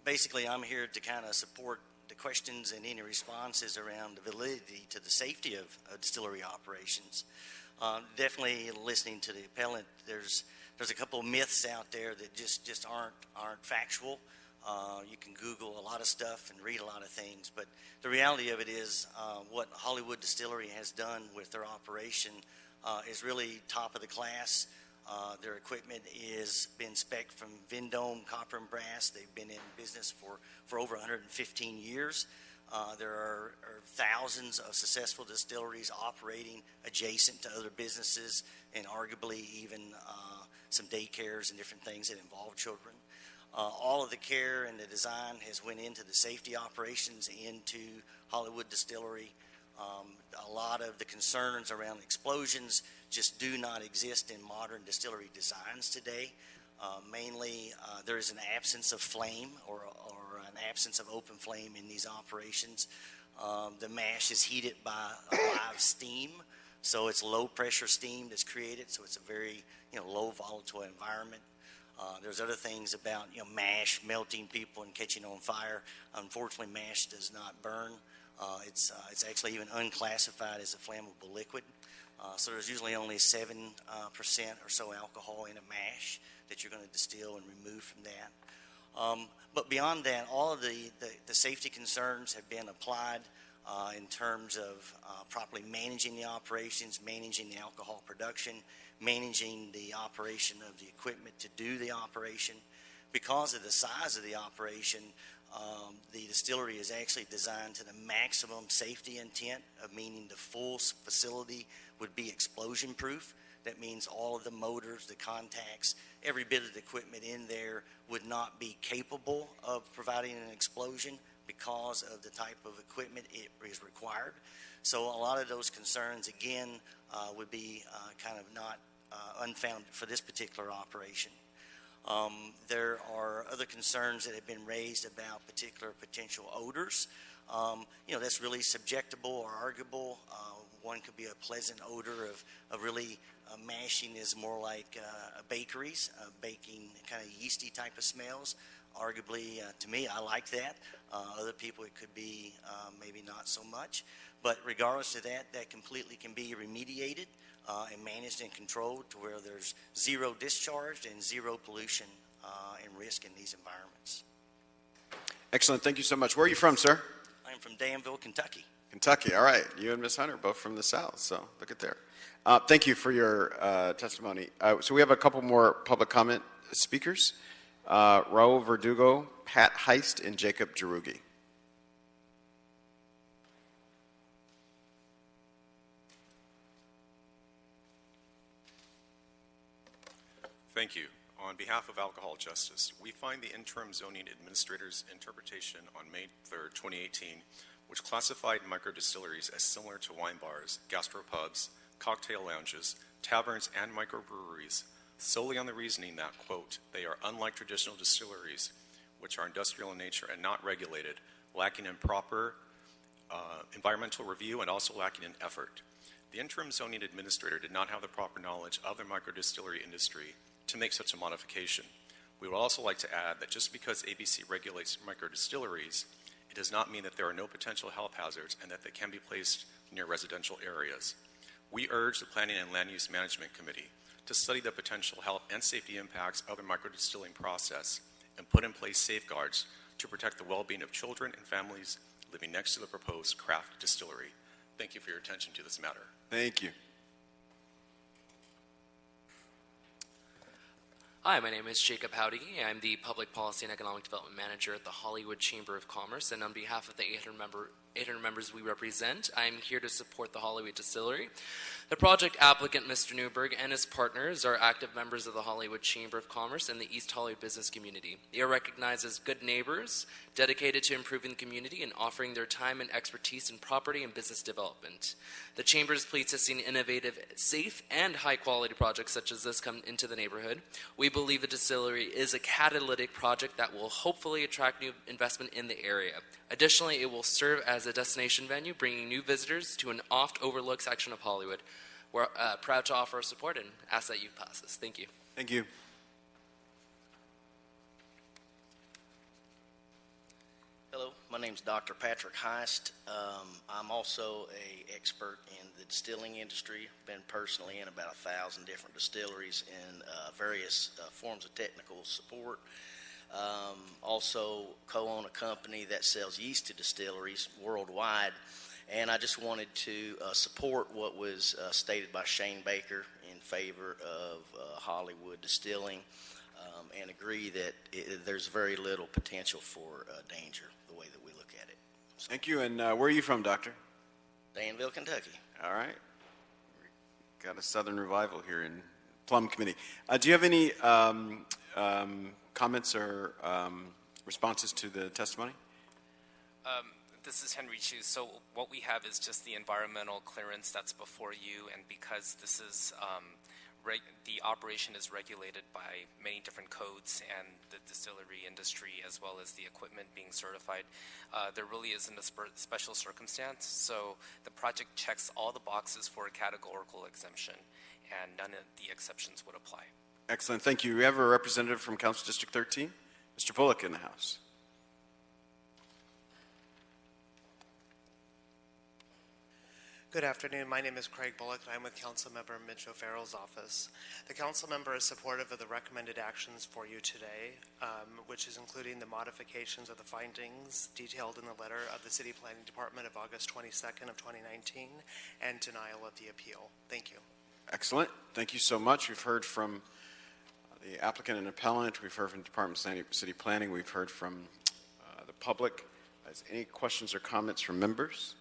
Basically, I'm here to kind of support the questions and any responses around the validity to the safety of distillery operations. Definitely listening to the appellant, there's a couple of myths out there that just aren't factual. You can Google a lot of stuff and read a lot of things, but the reality of it is what Hollywood Distillery has done with their operation is really top of the class. Their equipment is been spec'd from Vendome, copper and brass. They've been in business for over 115 years. There are thousands of successful distilleries operating adjacent to other businesses and arguably even some daycares and different things that involve children. All of the care and the design has went into the safety operations into Hollywood Distillery. A lot of the concerns around explosions just do not exist in modern distillery designs today. Mainly, there is an absence of flame or an absence of open flame in these operations. The mash is heated by a live steam, so it's low pressure steam that's created, so it's a very low volatile environment. There's other things about mash melting people and catching on fire. Unfortunately, mash does not burn. It's actually even unclassified as a flammable liquid. So there's usually only 7% or so alcohol in a mash that you're going to distill and remove from that. But beyond that, all of the safety concerns have been applied in terms of properly managing the operations, managing the alcohol production, managing the operation of the equipment to do the operation. Because of the size of the operation, the distillery is actually designed to the maximum safety intent, of meaning the full facility would be explosion proof. That means all of the motors, the contacts, every bit of the equipment in there would not be capable of providing an explosion because of the type of equipment it is required. So a lot of those concerns, again, would be kind of not unfounded for this particular operation. There are other concerns that have been raised about particular potential odors. That's really subjectable or arguable. One could be a pleasant odor of really mashing is more like bakeries, baking kind of yeasty type of smells. Arguably, to me, I like that. Other people, it could be maybe not so much. But regardless of that, that completely can be remediated and managed and controlled to where there's zero discharge and zero pollution and risk in these environments. Excellent. Thank you so much. Where are you from, sir? I'm from Danville, Kentucky. Kentucky. All right. You and Ms. Hunter, both from the South, so look at there. Thank you for your testimony. So we have a couple more public comment speakers. Raul Verdugo, Pat Heist, and Jacob Jarugi. Thank you. On behalf of Alcohol Justice, we find the interim zoning administrator's interpretation on May 3rd, 2018, which classified microdistilleries as similar to wine bars, gastropubs, cocktail lounges, taverns, and microbreweries, solely on the reasoning that, quote, they are unlike traditional distilleries, which are industrial in nature and not regulated, lacking in proper environmental review and also lacking in effort. The interim zoning administrator did not have the proper knowledge of the microdistillery industry to make such a modification. We would also like to add that just because ABC regulates microdistilleries, it does not mean that there are no potential health hazards and that they can be placed near residential areas. We urge the Planning and Land Use Management Committee to study the potential health and safety impacts of the microdistilling process and put in place safeguards to protect the well-being of children and families living next to the proposed craft distillery. Thank you for your attention to this matter. Thank you. Hi, my name is Jacob Howdy. I'm the Public Policy and Economic Development Manager at the Hollywood Chamber of Commerce, and on behalf of the 800 members we represent, I'm here to support the Hollywood Distillery. The project applicant, Mr. Newberg, and his partners are active members of the Hollywood Chamber of Commerce and the East Hollywood business community. They are recognized as good neighbors, dedicated to improving the community and offering their time and expertise in property and business development. The Chamber is pleased to see innovative, safe, and high-quality projects such as this come into the neighborhood. We believe the distillery is a catalytic project that will hopefully attract new investment in the area. Additionally, it will serve as a destination venue, bringing new visitors to an oft-overlooked section of Hollywood. We're proud to offer our support and ask that you pass this. Thank you. Thank you. Hello, my name's Dr. Patrick Heist. I'm also an expert in the distilling industry. Been personally in about 1,000 different distilleries in various forms of technical support. Also co-own a company that sells yeast to distilleries worldwide. And I just wanted to support what was stated by Shane Baker in favor of Hollywood Distilling and agree that there's very little potential for danger the way that we look at it. So, thank you. And where are you from, Doctor? Danville, Kentucky. All right. We got a Southern revival here in Plum Committee. Do you have any comments or responses to the testimony? This is Henry Chu. So what we have is just the environmental clearance that's before you, and because this is the operation is regulated by many different codes and the distillery industry as well as the equipment being certified, there really isn't a special circumstance. So the project checks all the boxes for a categorical exemption, and none of the exceptions would apply. Excellent. Thank you. We have a representative from Council District 13, Mr. Bullock, in the House. Good afternoon. My name is Craig Bullock, and I'm with Councilmember Mitch O'Farrell's office. The council member is supportive of the recommended actions for you today, which is including the modifications of the findings detailed in the letter of the City Planning Department of August 22nd of 2019 and denial of the appeal. Thank you. Excellent. Thank you so much. We've heard from the applicant and appellant. We've heard from the Department of City Planning. We've heard from the public. Is any questions or comments from members?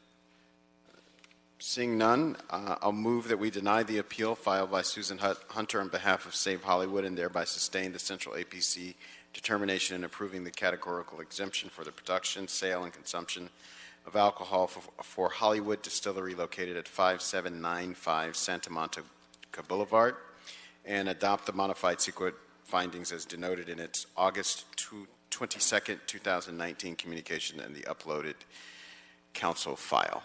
Seeing none, I'll move that we deny the appeal filed by Susan Hunter on behalf of Save Hollywood and thereby sustain the central APC determination in approving the categorical exemption for the production, sale, and consumption of alcohol for Hollywood Distillery located at 5795 Santa Monica Boulevard, and adopt the modified CEQA findings as denoted in its August 22nd, 2019 communication and the uploaded council file.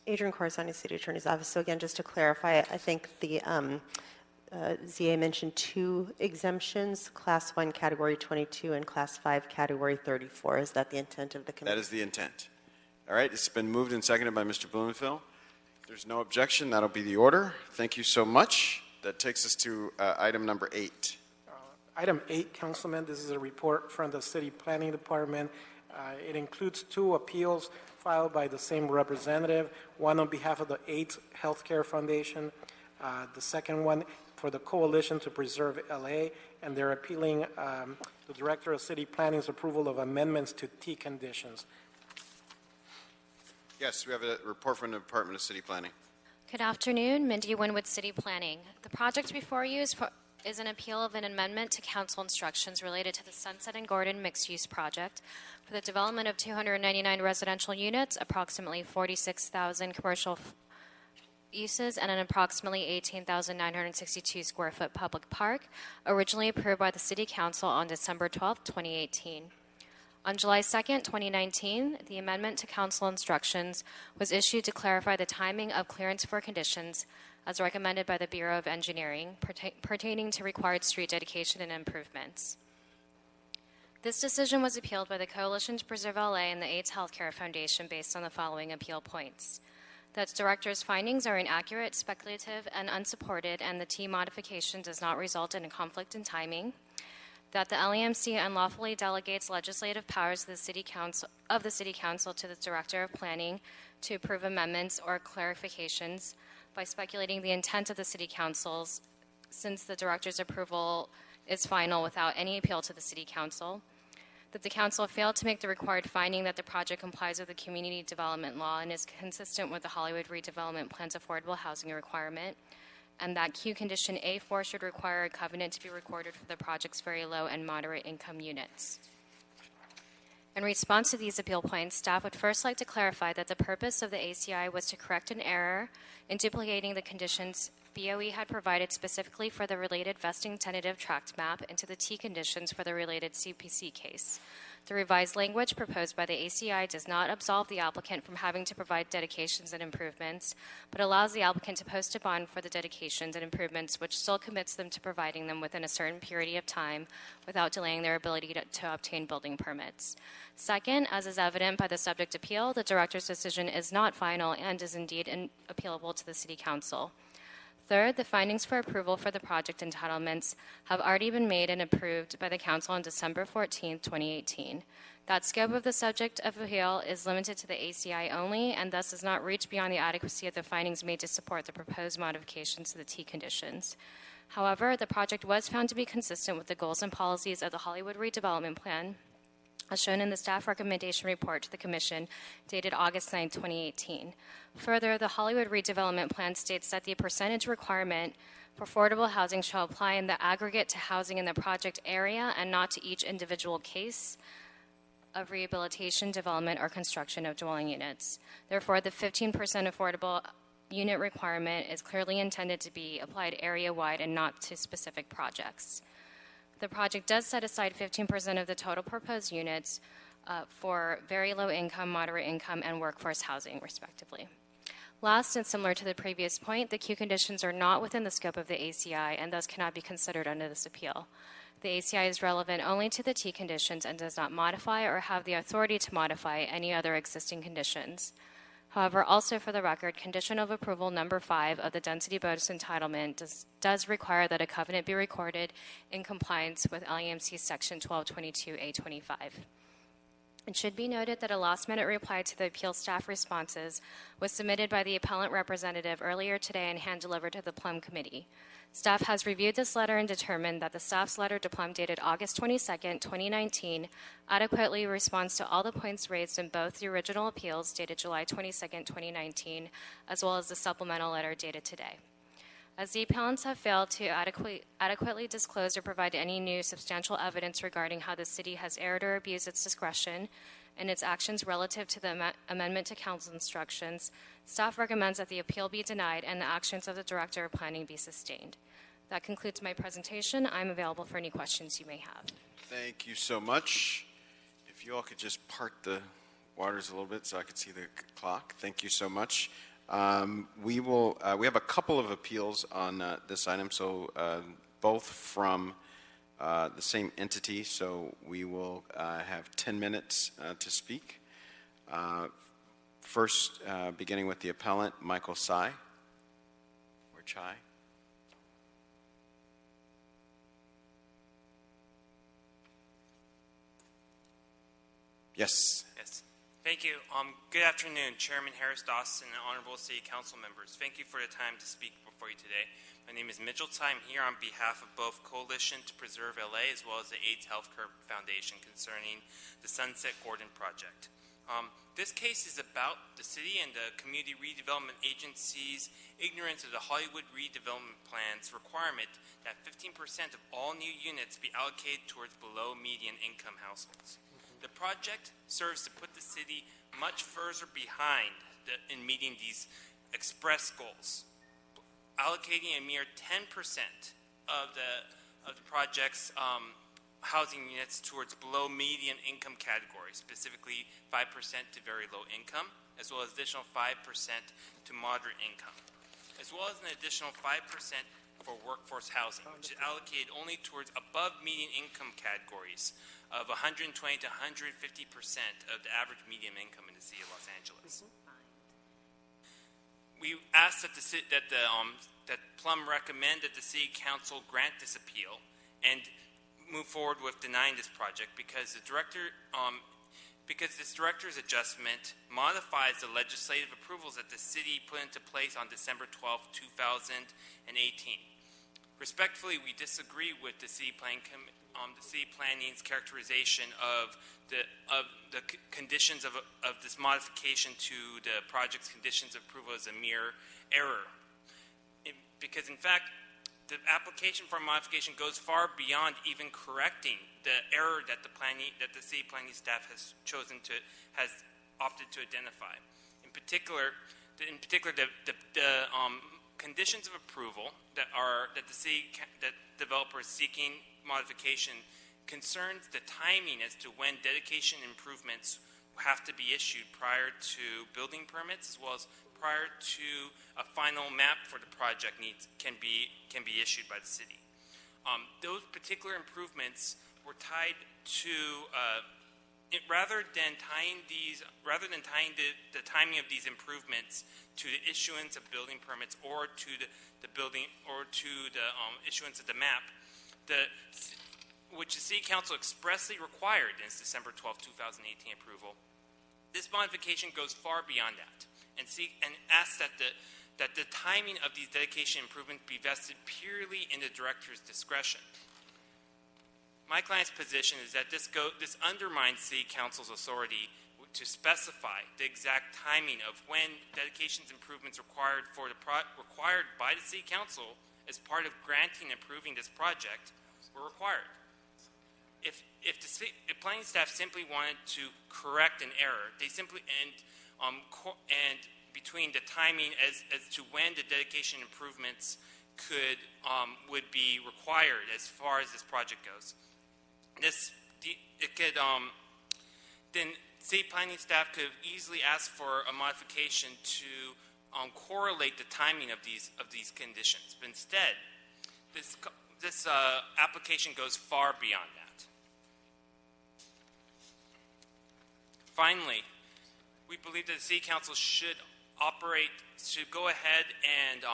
Adrian Corsani, City Attorney's Office. So again, just to clarify, I think the ZA mentioned two exemptions, Class 1 Category 22 and Class 5 Category 34. Is that the intent of the committee? That is the intent. All right, it's been moved and seconded by Mr. Blumenfeld. If there's no objection, that'll be the order. Thank you so much. That takes us to item number 8. Item 8, Councilman, this is a report from the City Planning Department. It includes two appeals filed by the same representative, one on behalf of the AIDS Healthcare Foundation, the second one for the Coalition to Preserve LA, and they're appealing the Director of City Planning's approval of amendments to T conditions. Yes, we have a report from the Department of City Planning. Good afternoon, Mindy Winwood, City Planning. The project before you is for is an appeal of an amendment to council instructions related to the Sunset and Gordon mixed-use project for the development of 299 residential units, approximately 46,000 commercial uses, and an approximately 18,962 square foot public park, originally approved by the City Council on December 12, 2018. On July 2, 2019, the amendment to council instructions was issued to clarify the timing of clearance for conditions as recommended by the Bureau of Engineering pertaining to required street dedication and improvements. This decision was appealed by the Coalition to Preserve LA and the AIDS Healthcare Foundation based on the following appeal points: that the director's findings are inaccurate, speculative, and unsupported, and the T modification does not result in a conflict in timing; that the LEMC unlawfully delegates legislative powers of the City Council to the Director of Planning to approve amendments or clarifications by speculating the intent of the City Councils, since the Director's approval is final without any appeal to the City Council; that the Council failed to make the required finding that the project complies with the Community Development Law and is consistent with the Hollywood Redevelopment Plan's affordable housing requirement; and that Q Condition A4 should require a covenant to be recorded for the project's very low and moderate income units. In response to these appeal points, staff would first like to clarify that the purpose of the ACI was to correct an error in duplicating the conditions BOE had provided specifically for the related vesting tentative tract map into the T conditions for the related CPC case. The revised language proposed by the ACI does not absolve the applicant from having to provide dedications and improvements, but allows the applicant to post a bond for the dedications and improvements, which still commits them to providing them within a certain period of time without delaying their ability to obtain building permits. Second, as is evident by the subject appeal, the director's decision is not final and is indeed appealable to the City Council. Third, the findings for approval for the project entitlements have already been made and approved by the Council on December 14, 2018. That scope of the subject of appeal is limited to the ACI only and thus does not reach beyond the adequacy of the findings made to support the proposed modifications to the T conditions. However, the project was found to be consistent with the goals and policies of the Hollywood Redevelopment Plan, as shown in the staff recommendation report to the Commission dated August 9, 2018. Further, the Hollywood Redevelopment Plan states that the percentage requirement for affordable housing shall apply in the aggregate to housing in the project area and not to each individual case of rehabilitation, development, or construction of dwelling units. Therefore, the 15% affordable unit requirement is clearly intended to be applied area-wide and not to specific projects. The project does set aside 15% of the total proposed units for very low income, moderate income, and workforce housing, respectively. Last, and similar to the previous point, the Q conditions are not within the scope of the ACI and thus cannot be considered under this appeal. The ACI is relevant only to the T conditions and does not modify or have the authority to modify any other existing conditions. However, also for the record, condition of approval number 5 of the density bonus entitlement does require that a covenant be recorded in compliance with LEMC section 1222A25. It should be noted that a last-minute reply to the appeal staff responses was submitted by the appellant representative earlier today and hand-delivered to the Plum Committee. Staff has reviewed this letter and determined that the staff's letter to Plum dated August 22, 2019 adequately responds to all the points raised in both the original appeals dated July 22, 2019, as well as the supplemental letter dated today. As the appellants have failed to adequately disclose or provide any new substantial evidence regarding how the city has erred or abused its discretion in its actions relative to the amendment to council instructions, staff recommends that the appeal be denied and the actions of the Director of Planning be sustained. That concludes my presentation. I'm available for any questions you may have. Thank you so much. If you all could just part the waters a little bit so I could see the clock. Thank you so much. We have a couple of appeals on this item, so both from the same entity, so we will have 10 minutes to speak. First, beginning with the appellant, Michael Tsai, or Chai. Yes. Yes. Thank you. Good afternoon, Chairman Harris Dawson and honorable City Council members. Thank you for the time to speak before you today. My name is Mitchell Tsai. I'm here on behalf of both Coalition to Preserve LA as well as the AIDS Healthcare Foundation concerning the Sunset Gordon project. This case is about the city and the Community Redevelopment Agency's ignorance of the Hollywood redevelopment plan's requirement that 15% of all new units be allocated towards below median income households. The project serves to put the city much further behind in meeting these express goals, allocating a mere 10% of the project's housing units towards below median income categories, specifically 5% to very low income, as well as additional 5% to moderate income, as well as an additional 5% for workforce housing, which is allocated only towards above median income categories of 120 to 150% of the average median income in the city of Los Angeles. We ask that that Plum recommend that the City Council grant this appeal and move forward with denying this project because this director's adjustment modifies the legislative approvals that the city put into place on December 12, 2018. Respectfully, we disagree with the city planning's characterization of the conditions of this modification to the project's conditions of approval as a mere error, because in fact the application for modification goes far beyond even correcting the error that the city planning staff has opted to identify. In particular, the conditions of approval that developer is seeking modification concerns the timing as to when dedication improvements have to be issued prior to building permits, as well as prior to a final map for the project can be issued by the city. Those particular improvements were tied to rather than tying the timing of these improvements to the issuance of building permits or to the issuance of the map, which the City Council expressly required in its December 12, 2018 approval. This modification goes far beyond that and asks that the timing of these dedication improvements be vested purely in the director's discretion. My client's position is that this undermines City Council's authority to specify the exact timing of when dedications improvements required by the City Council as part of granting and approving this project were required. If the planning staff simply wanted to correct an error, they simply and between the timing as to when the dedication improvements would be required as far as this project goes, then city planning staff could easily ask for a modification to correlate the timing of these conditions. But instead, this application goes far beyond that. Finally, we believe that the City Council should go ahead and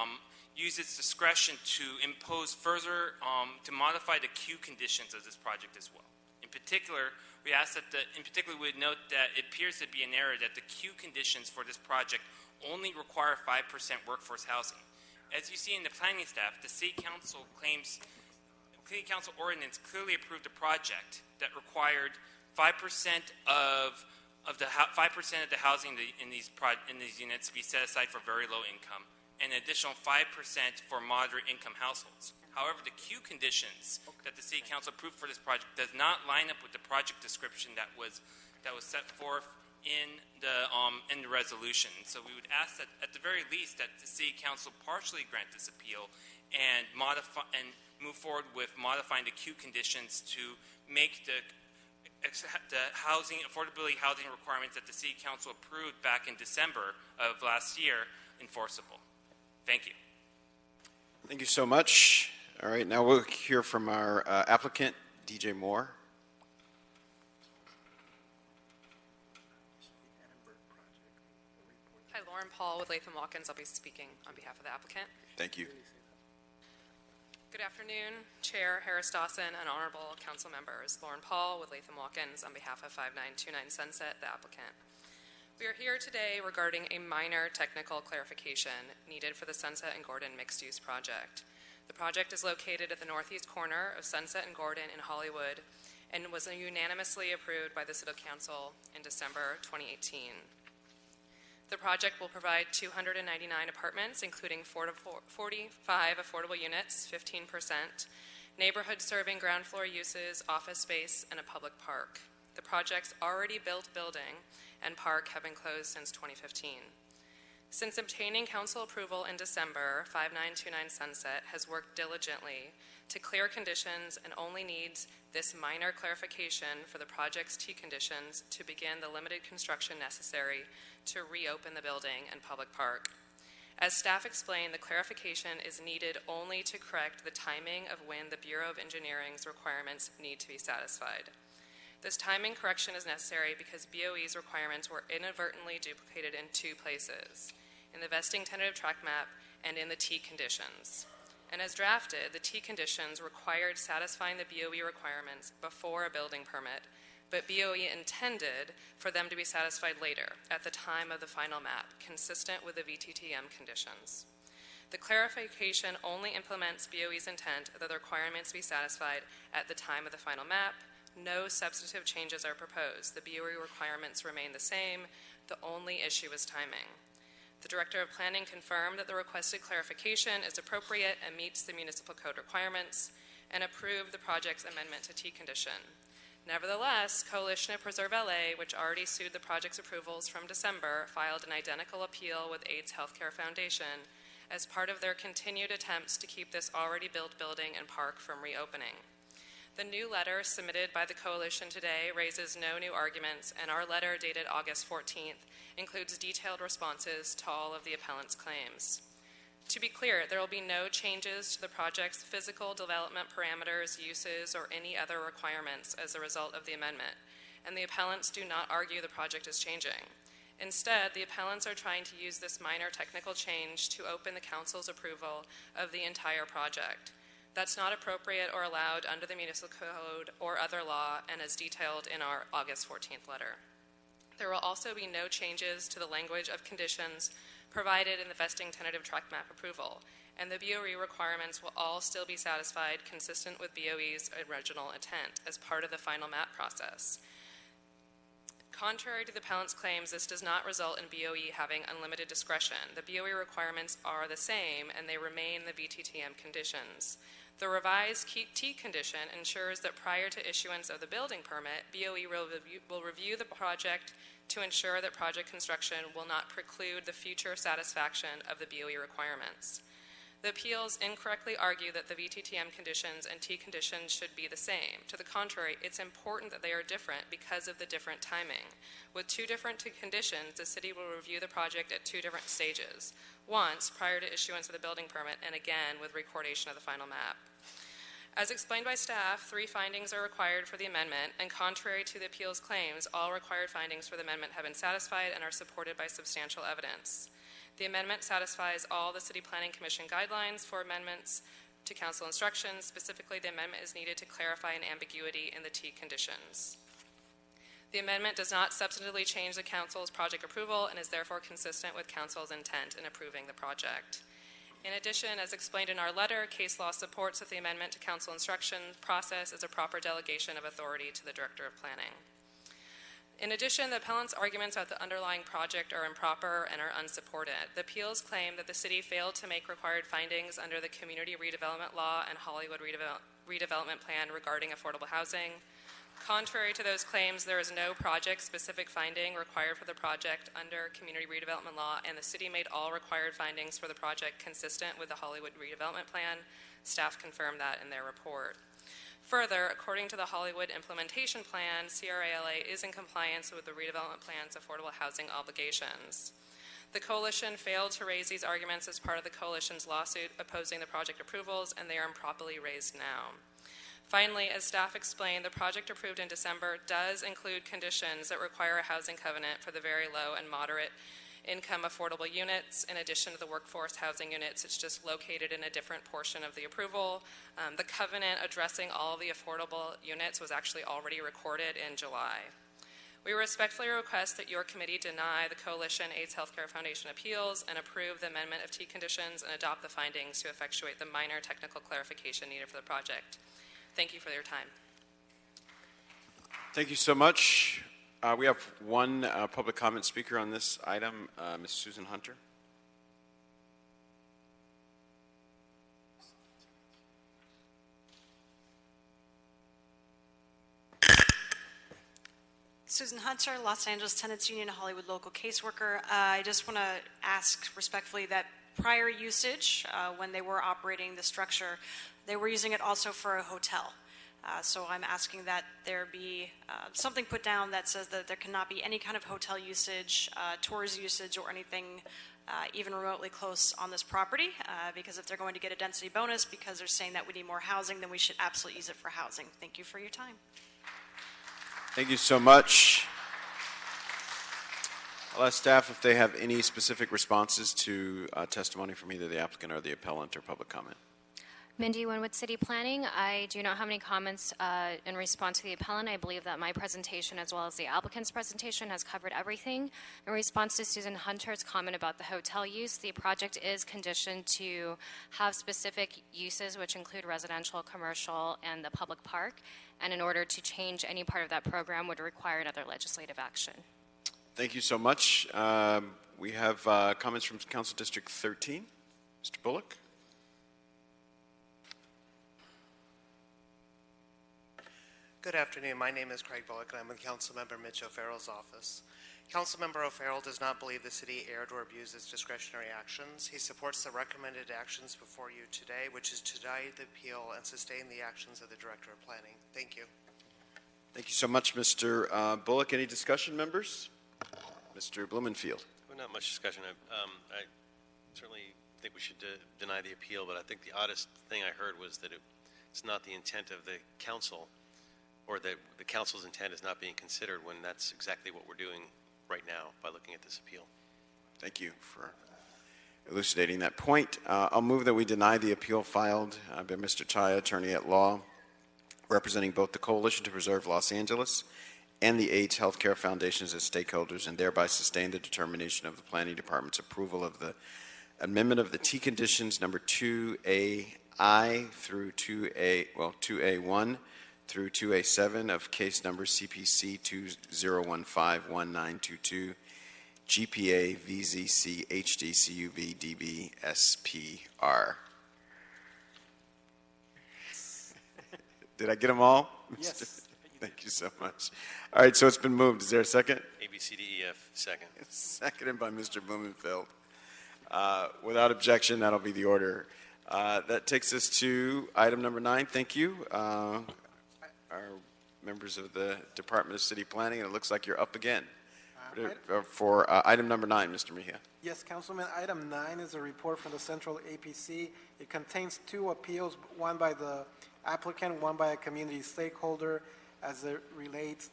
use its discretion to impose further, to modify the queue conditions of this project as well. In particular, we ask that we would note that it appears to be an error that the queue conditions for this project only require 5% workforce housing. As you see in the planning staff, the City Council ordinance clearly approved a project that required 5% of the housing in these units to be set aside for very low income, and an additional 5% for moderate income households. However, the queue conditions that the City Council approved for this project does not line up with the project description that was set forth in the resolution. So we would ask that at the very least that the City Council partially grant this appeal and move forward with modifying the queue conditions to make the affordability housing requirements that the City Council approved back in December of last year enforceable. Thank you. Thank you so much. All right, now we'll hear from our applicant, DJ Moore. Hi, Lauren Paul with Latham Watkins. I'll be speaking on behalf of the applicant. Thank you. Good afternoon, Chair Harris Dawson and honorable council members. Lauren Paul with Latham Watkins on behalf of 5929 Sunset, the applicant. We are here today regarding a minor technical clarification needed for the Sunset and Gordon mixed-use project. The project is located at the northeast corner of Sunset and Gordon in Hollywood and was unanimously approved by the City Council in December 2018. The project will provide 299 apartments, including 45 affordable units, 15%, neighborhood-serving ground floor uses, office space, and a public park. The project's already built building and park have been closed since 2015. Since obtaining council approval in December, 5929 Sunset has worked diligently to clear conditions and only needs this minor clarification for the project's T conditions to begin the limited construction necessary to reopen the building and public park. As staff explained, the clarification is needed only to correct the timing of when the Bureau of Engineering's requirements need to be satisfied. This timing correction is necessary because BOE's requirements were inadvertently duplicated in two places, in the vesting tentative track map and in the T conditions. And as drafted, the T conditions required satisfying the BOE requirements before a building permit, but BOE intended for them to be satisfied later, at the time of the final map, consistent with the VTTM conditions. The clarification only implements BOE's intent that the requirements be satisfied at the time of the final map. No substantive changes are proposed. The BOE requirements remain the same. The only issue is timing. The Director of Planning confirmed that the requested clarification is appropriate and meets the municipal code requirements, and approved the project's amendment to T condition. Nevertheless, Coalition of Preserve LA, which already sued the project's approvals from December, filed an identical appeal with AIDS Healthcare Foundation as part of their continued attempts to keep this already built building and park from reopening. The new letter submitted by the Coalition today raises no new arguments, and our letter dated August 14th includes detailed responses to all of the appellant's claims. To be clear, there will be no changes to the project's physical development parameters, uses, or any other requirements as a result of the amendment, and the appellants do not argue the project is changing. Instead, the appellants are trying to use this minor technical change to open the council's approval of the entire project. That's not appropriate or allowed under the municipal code or other law, and as detailed in our August 14th letter. There will also be no changes to the language of conditions provided in the vesting tentative track map approval, and the BOE requirements will all still be satisfied consistent with BOE's original intent as part of the final map process. Contrary to the appellant's claims, this does not result in BOE having unlimited discretion. The BOE requirements are the same, and they remain the VTTM conditions. The revised T condition ensures that prior to issuance of the building permit, BOE will review the project to ensure that project construction will not preclude the future satisfaction of the BOE requirements. The appeals incorrectly argue that the VTTM conditions and T conditions should be the same. To the contrary, it's important that they are different because of the different timing. With two different conditions, the city will review the project at two different stages. Once prior to issuance of the building permit, and again with recordation of the final map. As explained by staff, 3 findings are required for the amendment, and contrary to the appeals claims, all required findings for the amendment have been satisfied and are supported by substantial evidence. The amendment satisfies all the City Planning Commission guidelines for amendments to council instructions. Specifically, the amendment is needed to clarify an ambiguity in the T conditions. The amendment does not substantively change the council's project approval and is therefore consistent with council's intent in approving the project. In addition, as explained in our letter, case law supports that the amendment to council instruction process is a proper delegation of authority to the Director of Planning. In addition, the appellant's arguments about the underlying project are improper and are unsupported. The appeals claim that the city failed to make required findings under the Community Redevelopment Law and Hollywood Redevelopment Plan regarding affordable housing. Contrary to those claims, there is no project-specific finding required for the project under Community Redevelopment Law, and the city made all required findings for the project consistent with the Hollywood Redevelopment Plan. Staff confirmed that in their report. Further, according to the Hollywood Implementation Plan, CRALA is in compliance with the redevelopment plan's affordable housing obligations. The Coalition failed to raise these arguments as part of the Coalition's lawsuit opposing the project approvals, and they are improperly raised now. Finally, as staff explained, the project approved in December does include conditions that require a housing covenant for the very low and moderate income affordable units. In addition to the workforce housing units, it's just located in a different portion of the approval. The covenant addressing all the affordable units was actually already recorded in July. We respectfully request that your committee deny the Coalition AIDS Healthcare Foundation appeals and approve the amendment of T conditions and adopt the findings to effectuate the minor technical clarification needed for the project. Thank you for your time. Thank you so much. We have one public comment speaker on this item, Ms. Susan Hunter. Susan Hunter, Los Angeles Tenants Union, Hollywood local caseworker. I just want to ask respectfully that prior usage, when they were operating the structure, they were using it also for a hotel. So I'm asking that there be something put down that says that there cannot be any kind of hotel usage, tours usage, or anything even remotely close on this property, because if they're going to get a density bonus because they're saying that we need more housing, then we should absolutely use it for housing. Thank you for your time. Thank you so much. I'll ask staff if they have any specific responses to testimony from either the applicant or the appellant or public comment. Mindy Winwood, City Planning. I do not have any comments in response to the appellant. I believe that my presentation as well as the applicant's presentation has covered everything. In response to Susan Hunter's comment about the hotel use, the project is conditioned to have specific uses which include residential, commercial, and the public park. And in order to change any part of that program would require another legislative action. Thank you so much. We have comments from Council District 13. Mr. Bullock. Good afternoon. My name is Craig Bullock, and I'm with Councilmember Mitch O'Farrell's office. Councilmember O'Farrell does not believe the city erred or abused its discretionary actions. He supports the recommended actions before you today, which is to deny the appeal and sustain the actions of the Director of Planning. Thank you. Thank you so much, Mr. Bullock. Any discussion, members? Mr. Blumenfield. Well, not much discussion. I certainly think we should deny the appeal, but I think the oddest thing I heard was that it's not the intent of the council, or that the council's intent is not being considered, when that's exactly what we're doing right now by looking at this appeal. Thank you for elucidating that point. I'll move that we deny the appeal filed by Mr. Chaya, attorney at law, representing both the Coalition to Preserve Los Angeles and the AIDS Healthcare Foundations as stakeholders, and thereby sustain the determination of the Planning Department's approval of the amendment of the T conditions number 2AI through 2A1 through 2A7 of case number CPC 20151922 GPA VZC HD CUV DB SPR. Did I get them all? Yes. Thank you so much. All right, so it's been moved. Is there a second? A, B, C, D, E, F, second. Seconded by Mr. Blumenfeld. Without objection, that'll be the order. That takes us to item number 9. Thank you. Our members of the Department of City Planning, and it looks like you're up again for item number 9, Mr. Mejia. Yes, Councilman. Item 9 is a report from the Central APC. It contains 2 appeals, one by the applicant, one by a community stakeholder, as it relates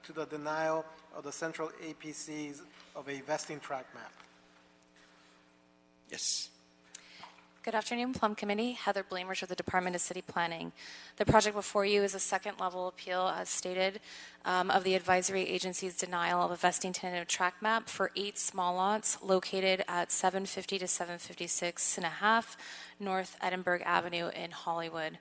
to the denial of the Central APCs of a vesting tract map. Yes. Good afternoon, Plum Committee. Heather Blamers with the Department of City Planning. The project before you is a second-level appeal, as stated, of the advisory agency's denial of a vesting tentative tract map for 8 small lots located at 750 to 756.5 North Edinburgh Avenue in Hollywood.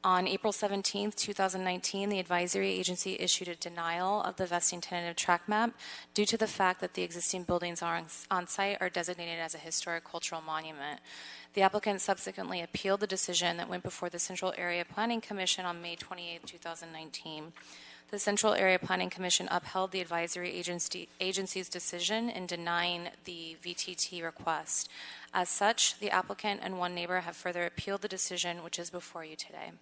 On April 17, 2019, the advisory agency issued a denial of the vesting tentative tract map due to the fact that the existing buildings on site are designated as a historic cultural monument. The applicant subsequently appealed the decision that went before the Central Area Planning Commission on May 28, 2019. The Central Area Planning Commission upheld the advisory agency's decision in denying the VTT request. As such, the applicant and one neighbor have further appealed the decision, which is before you today.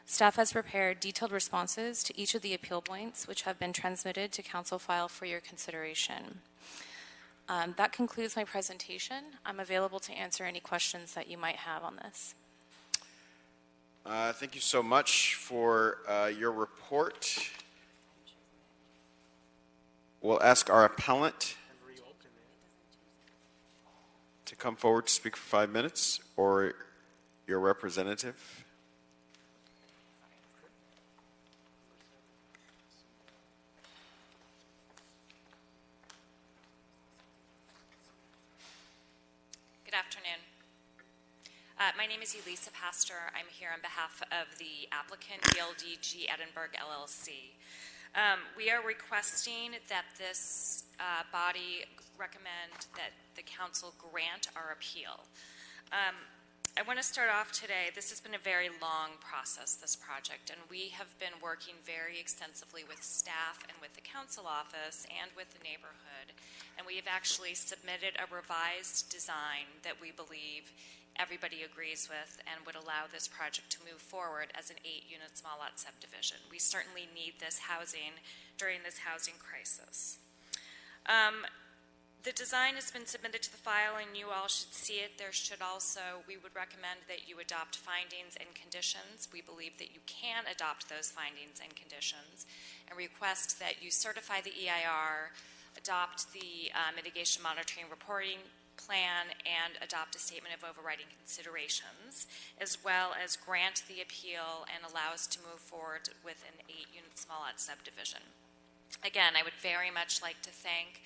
Staff has prepared detailed responses to each of the appeal points, which have been transmitted to council file for your consideration. That concludes my presentation. I'm available to answer any questions that you might have on this. Thank you so much for your report. We'll ask our appellant to come forward to speak for 5 minutes, or your representative. Good afternoon. My name is Elisa Pastor. I'm here on behalf of the applicant, BLDG Edinburgh LLC. We are requesting that this body recommend that the council grant our appeal. I want to start off today. This has been a very long process, this project, and we have been working very extensively with staff and with the council office and with the neighborhood. And we have actually submitted a revised design that we believe everybody agrees with and would allow this project to move forward as an 8-unit small lot subdivision. We certainly need this housing during this housing crisis. The design has been submitted to the file and you all should see it. There should also, we would recommend that you adopt findings and conditions. We believe that you can adopt those findings and conditions and request that you certify the EIR, adopt the mitigation monitoring reporting plan, and adopt a statement of overriding considerations, as well as grant the appeal and allow us to move forward with an 8-unit small lot subdivision. Again, I would very much like to thank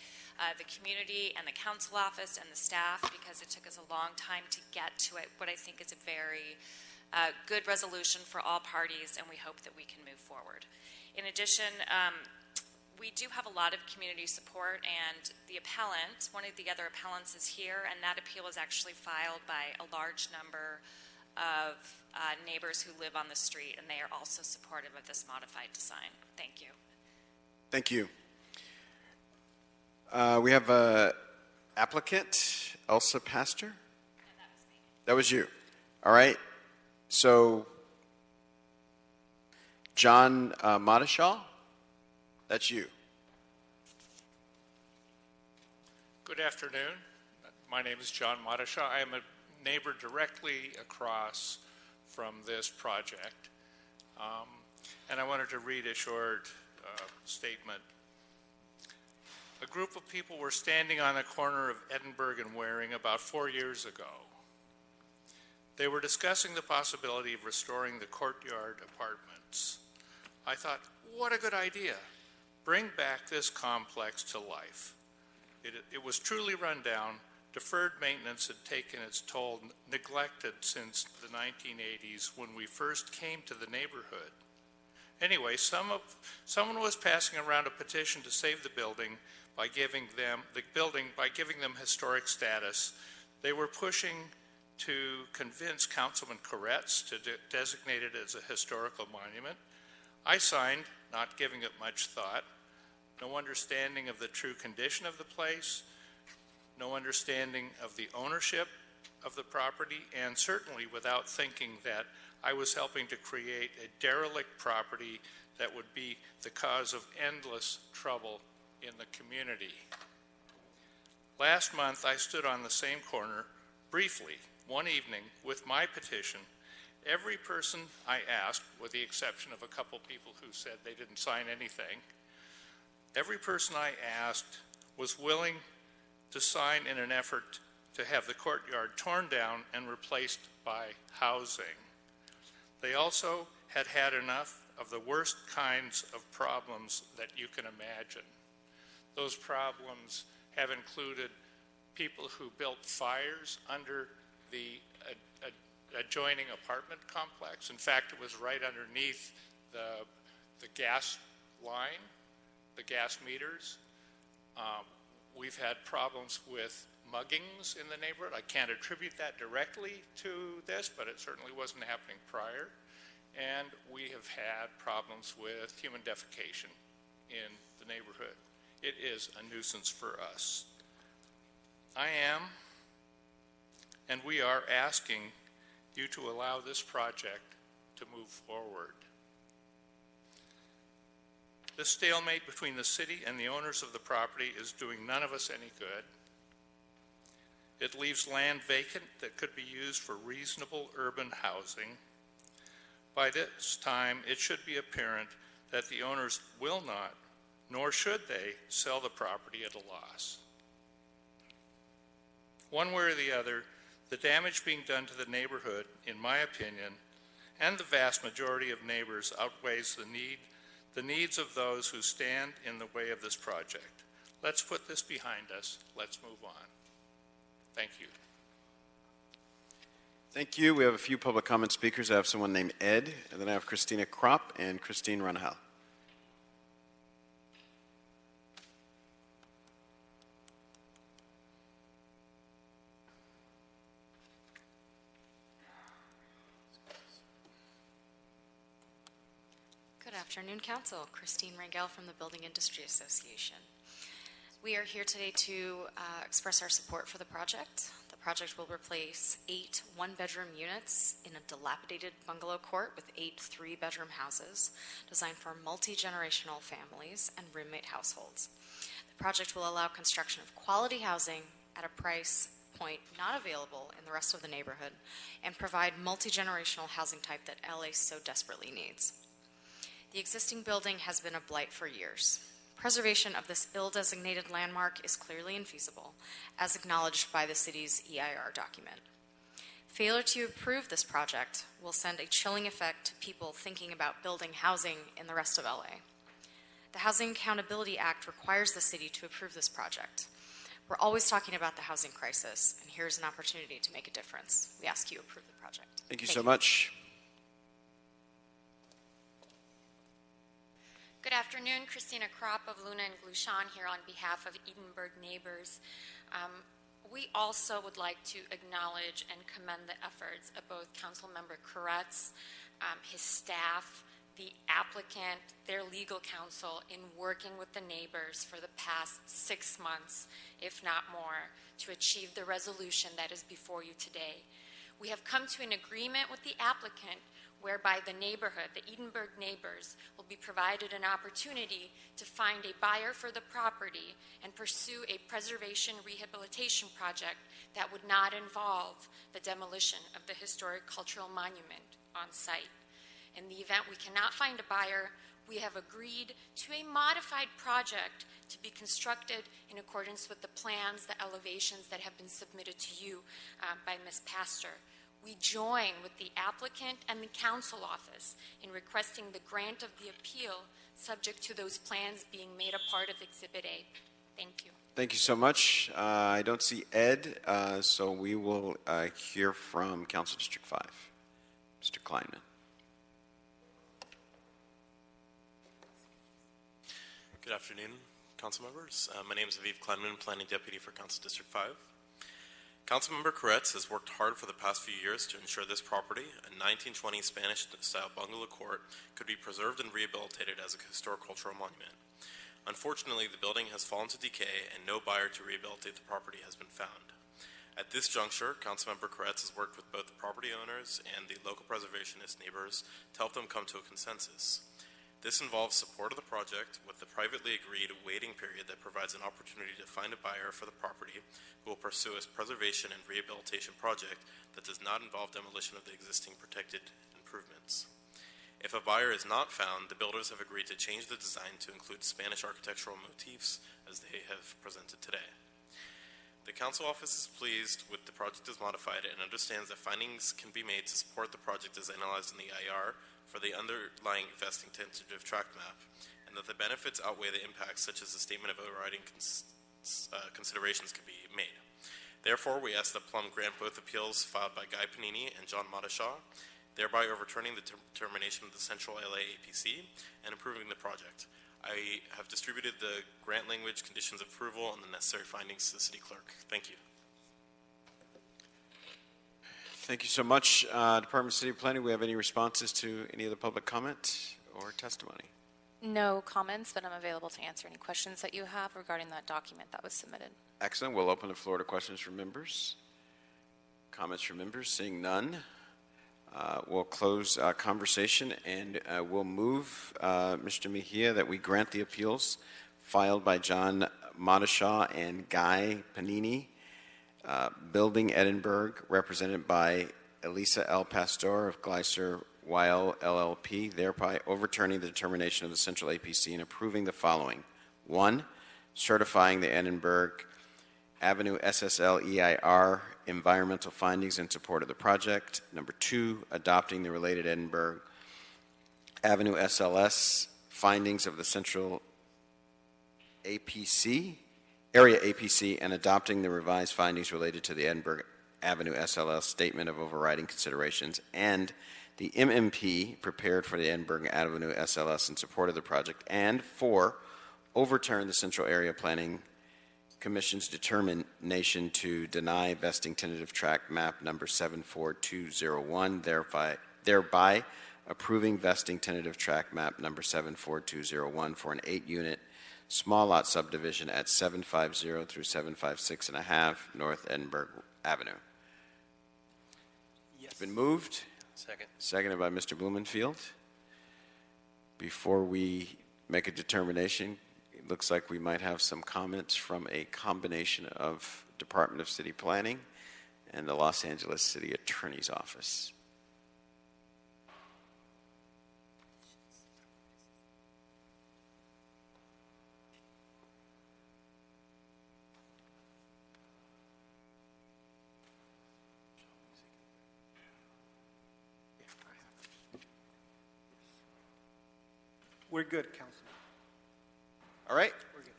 the community and the council office and the staff because it took us a long time to get to it, what I think is a very good resolution for all parties, and we hope that we can move forward. In addition, we do have a lot of community support, and the appellant, one of the other appellants is here, and that appeal is actually filed by a large number of neighbors who live on the street, and they are also supportive of this modified design. Thank you. Thank you. We have an applicant, Elsa Pastor. That was you. All right. So, John Madashaw, that's you. Good afternoon. My name is John Madashaw. I am a neighbor directly across from this project. And I wanted to read a short statement. A group of people were standing on the corner of Edinburgh and Waring about 4 years ago. They were discussing the possibility of restoring the courtyard apartments. I thought, what a good idea. Bring back this complex to life. It was truly run down. Deferred maintenance had taken its toll, neglected since the 1980s when we first came to the neighborhood. Anyway, someone was passing around a petition to save the building by giving them historic status. They were pushing to convince Councilman Koretz to designate it as a historical monument. I signed, not giving it much thought. No understanding of the true condition of the place, no understanding of the ownership of the property, and certainly without thinking that I was helping to create a derelict property that would be the cause of endless trouble in the community. Last month, I stood on the same corner, briefly, one evening, with my petition. Every person I asked, with the exception of a couple people who said they didn't sign anything, every person I asked was willing to sign in an effort to have the courtyard torn down and replaced by housing. They also had had enough of the worst kinds of problems that you can imagine. Those problems have included people who built fires under the adjoining apartment complex. In fact, it was right underneath the gas line, the gas meters. We've had problems with muggings in the neighborhood. I can't attribute that directly to this, but it certainly wasn't happening prior. And we have had problems with human defecation in the neighborhood. It is a nuisance for us. I am, and we are asking you to allow this project to move forward. This stalemate between the city and the owners of the property is doing none of us any good. It leaves land vacant that could be used for reasonable urban housing. By this time, it should be apparent that the owners will not, nor should they, sell the property at a loss. One way or the other, the damage being done to the neighborhood, in my opinion, and the vast majority of neighbors outweighs the needs of those who stand in the way of this project. Let's put this behind us. Let's move on. Thank you. Thank you. We have a few public comment speakers. I have someone named Ed, and then I have Christina Kropp and Christine Runahal. afternoon, Council. Christine Rangel from the Building Industry Association. We are here today to express our support for the project. The project will replace 8 one-bedroom units in a dilapidated bungalow court with 8 three-bedroom houses designed for multi-generational families and roommate households. The project will allow construction of quality housing at a price point not available in the rest of the neighborhood and provide multi-generational housing type that LA so desperately needs. The existing building has been a blight for years. Preservation of this ill-designated landmark is clearly infeasible, as acknowledged by the city's EIR document. Failure to approve this project will send a chilling effect to people thinking about building housing in the rest of LA. The Housing Accountability Act requires the city to approve this project. We're always talking about the housing crisis, and here's an opportunity to make a difference. We ask you to approve the project. Thank you so much. Good afternoon, Christina Kropp of Luna and Glushan here on behalf of Edinburgh Neighbors. We also would like to acknowledge and commend the efforts of both Councilmember Koretz, his staff, the applicant, their legal counsel in working with the neighbors for the past 6 months, if not more, to achieve the resolution that is before you today. We have come to an agreement with the applicant whereby the neighborhood, the Edinburgh neighbors, will be provided an opportunity to find a buyer for the property and pursue a preservation rehabilitation project that would not involve the demolition of the historic cultural monument on site. In the event we cannot find a buyer, we have agreed to a modified project to be constructed in accordance with the plans, the elevations that have been submitted to you by Ms. Pastor. We join with the applicant and the council office in requesting the grant of the appeal subject to those plans being made a part of Exhibit A. Thank you. Thank you so much. I don't see Ed, so we will hear from Council District 5. Mr. Kleinman. Good afternoon, council members. My name is Aviv Kleinman, Planning Deputy for Council District 5. Councilmember Koretz has worked hard for the past few years to ensure this property, a 1920 Spanish-style bungalow court, could be preserved and rehabilitated as a historic cultural monument. Unfortunately, the building has fallen to decay and no buyer to rehabilitate the property has been found. At this juncture, Councilmember Koretz has worked with both the property owners and the local preservationist neighbors to help them come to a consensus. This involves support of the project with the privately agreed waiting period that provides an opportunity to find a buyer for the property who will pursue a preservation and rehabilitation project that does not involve demolition of the existing protected improvements. If a buyer is not found, the builders have agreed to change the design to include Spanish architectural motifs as they have presented today. The council office is pleased with the project as modified and understands that findings can be made to support the project as analyzed in the IR for the underlying vesting tentative tract map, and that the benefits outweigh the impacts such as the statement of overriding considerations can be made. Therefore, we ask that Plum grant both appeals filed by Guy Panini and John Madashaw, thereby overturning the determination of the Central LA APC and approving the project. I have distributed the grant language, conditions of approval, and the necessary findings to the city clerk. Thank you. Thank you so much. Department of City Planning, we have any responses to any of the public comment or testimony? No comments, but I'm available to answer any questions that you have regarding that document that was submitted. Excellent. We'll open the floor to questions from members. Comments from members? Seeing none, we'll close conversation and we'll move, Mr. Mejia, that we grant the appeals filed by John Madashaw and Guy Panini, Building Edinburgh, represented by Elisa L. Pastor of Gleiser Weil LLP, thereby overturning the determination of the Central APC and approving the following. 1, certifying the Edinburgh Avenue SSL EIR environmental findings in support of the project. Number 2, adopting the related Edinburgh Avenue SLS findings of the Central APC, Area APC, and adopting the revised findings related to the Edinburgh Avenue SLS statement of overriding considerations and the MMP prepared for the Edinburgh Avenue SLS in support of the project. And 4, overturn the Central Area Planning Commission's determination to deny vesting tentative tract map number 74201, thereby approving vesting tentative tract map number 74201 for an 8-unit small lot subdivision at 750 through 756 and a half North Edinburgh Avenue. Yes. It's been moved. Second. Seconded by Mr. Blumenfield. Before we make a determination, it looks like we might have some comments from a combination of Department of City Planning and the Los Angeles City Attorney's Office. We're good, Councilman. All right.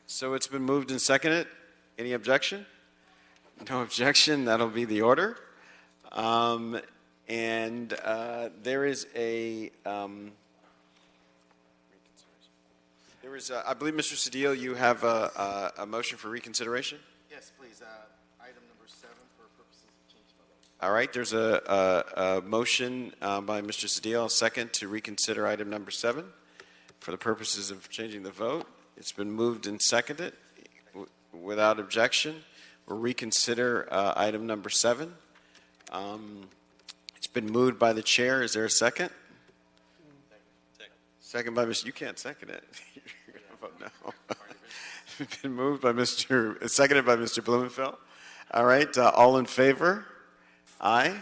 So it's been moved and seconded. Any objection? No objection. That'll be the order. There is a. I believe, Mr. Cedillo, you have a motion for reconsideration. Yes, please. Item number 7 for purposes of change of vote. All right. There's a motion by Mr. Cedillo, a second to reconsider item number 7 for the purposes of changing the vote. It's been moved and seconded. Without objection, we'll reconsider item number 7. It's been moved by the chair. Is there a second? Second by Mr. You can't second it. You're going to vote no. It's been moved by seconded by Mr. Blumenfeld. All right. All in favor? Aye.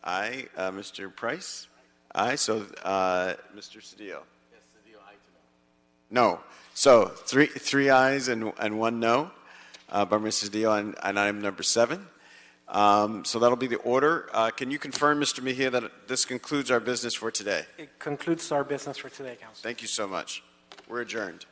Aye. Mr. Price? Aye. So, Mr. Cedillo? Yes, Cedillo, aye to no. No. So, three ayes and one no by Mr. Cedillo on item number 7. So that'll be the order. Can you confirm, Mr. Mejia, that this concludes our business for today? It concludes our business for today, Council. Thank you so much. We're adjourned.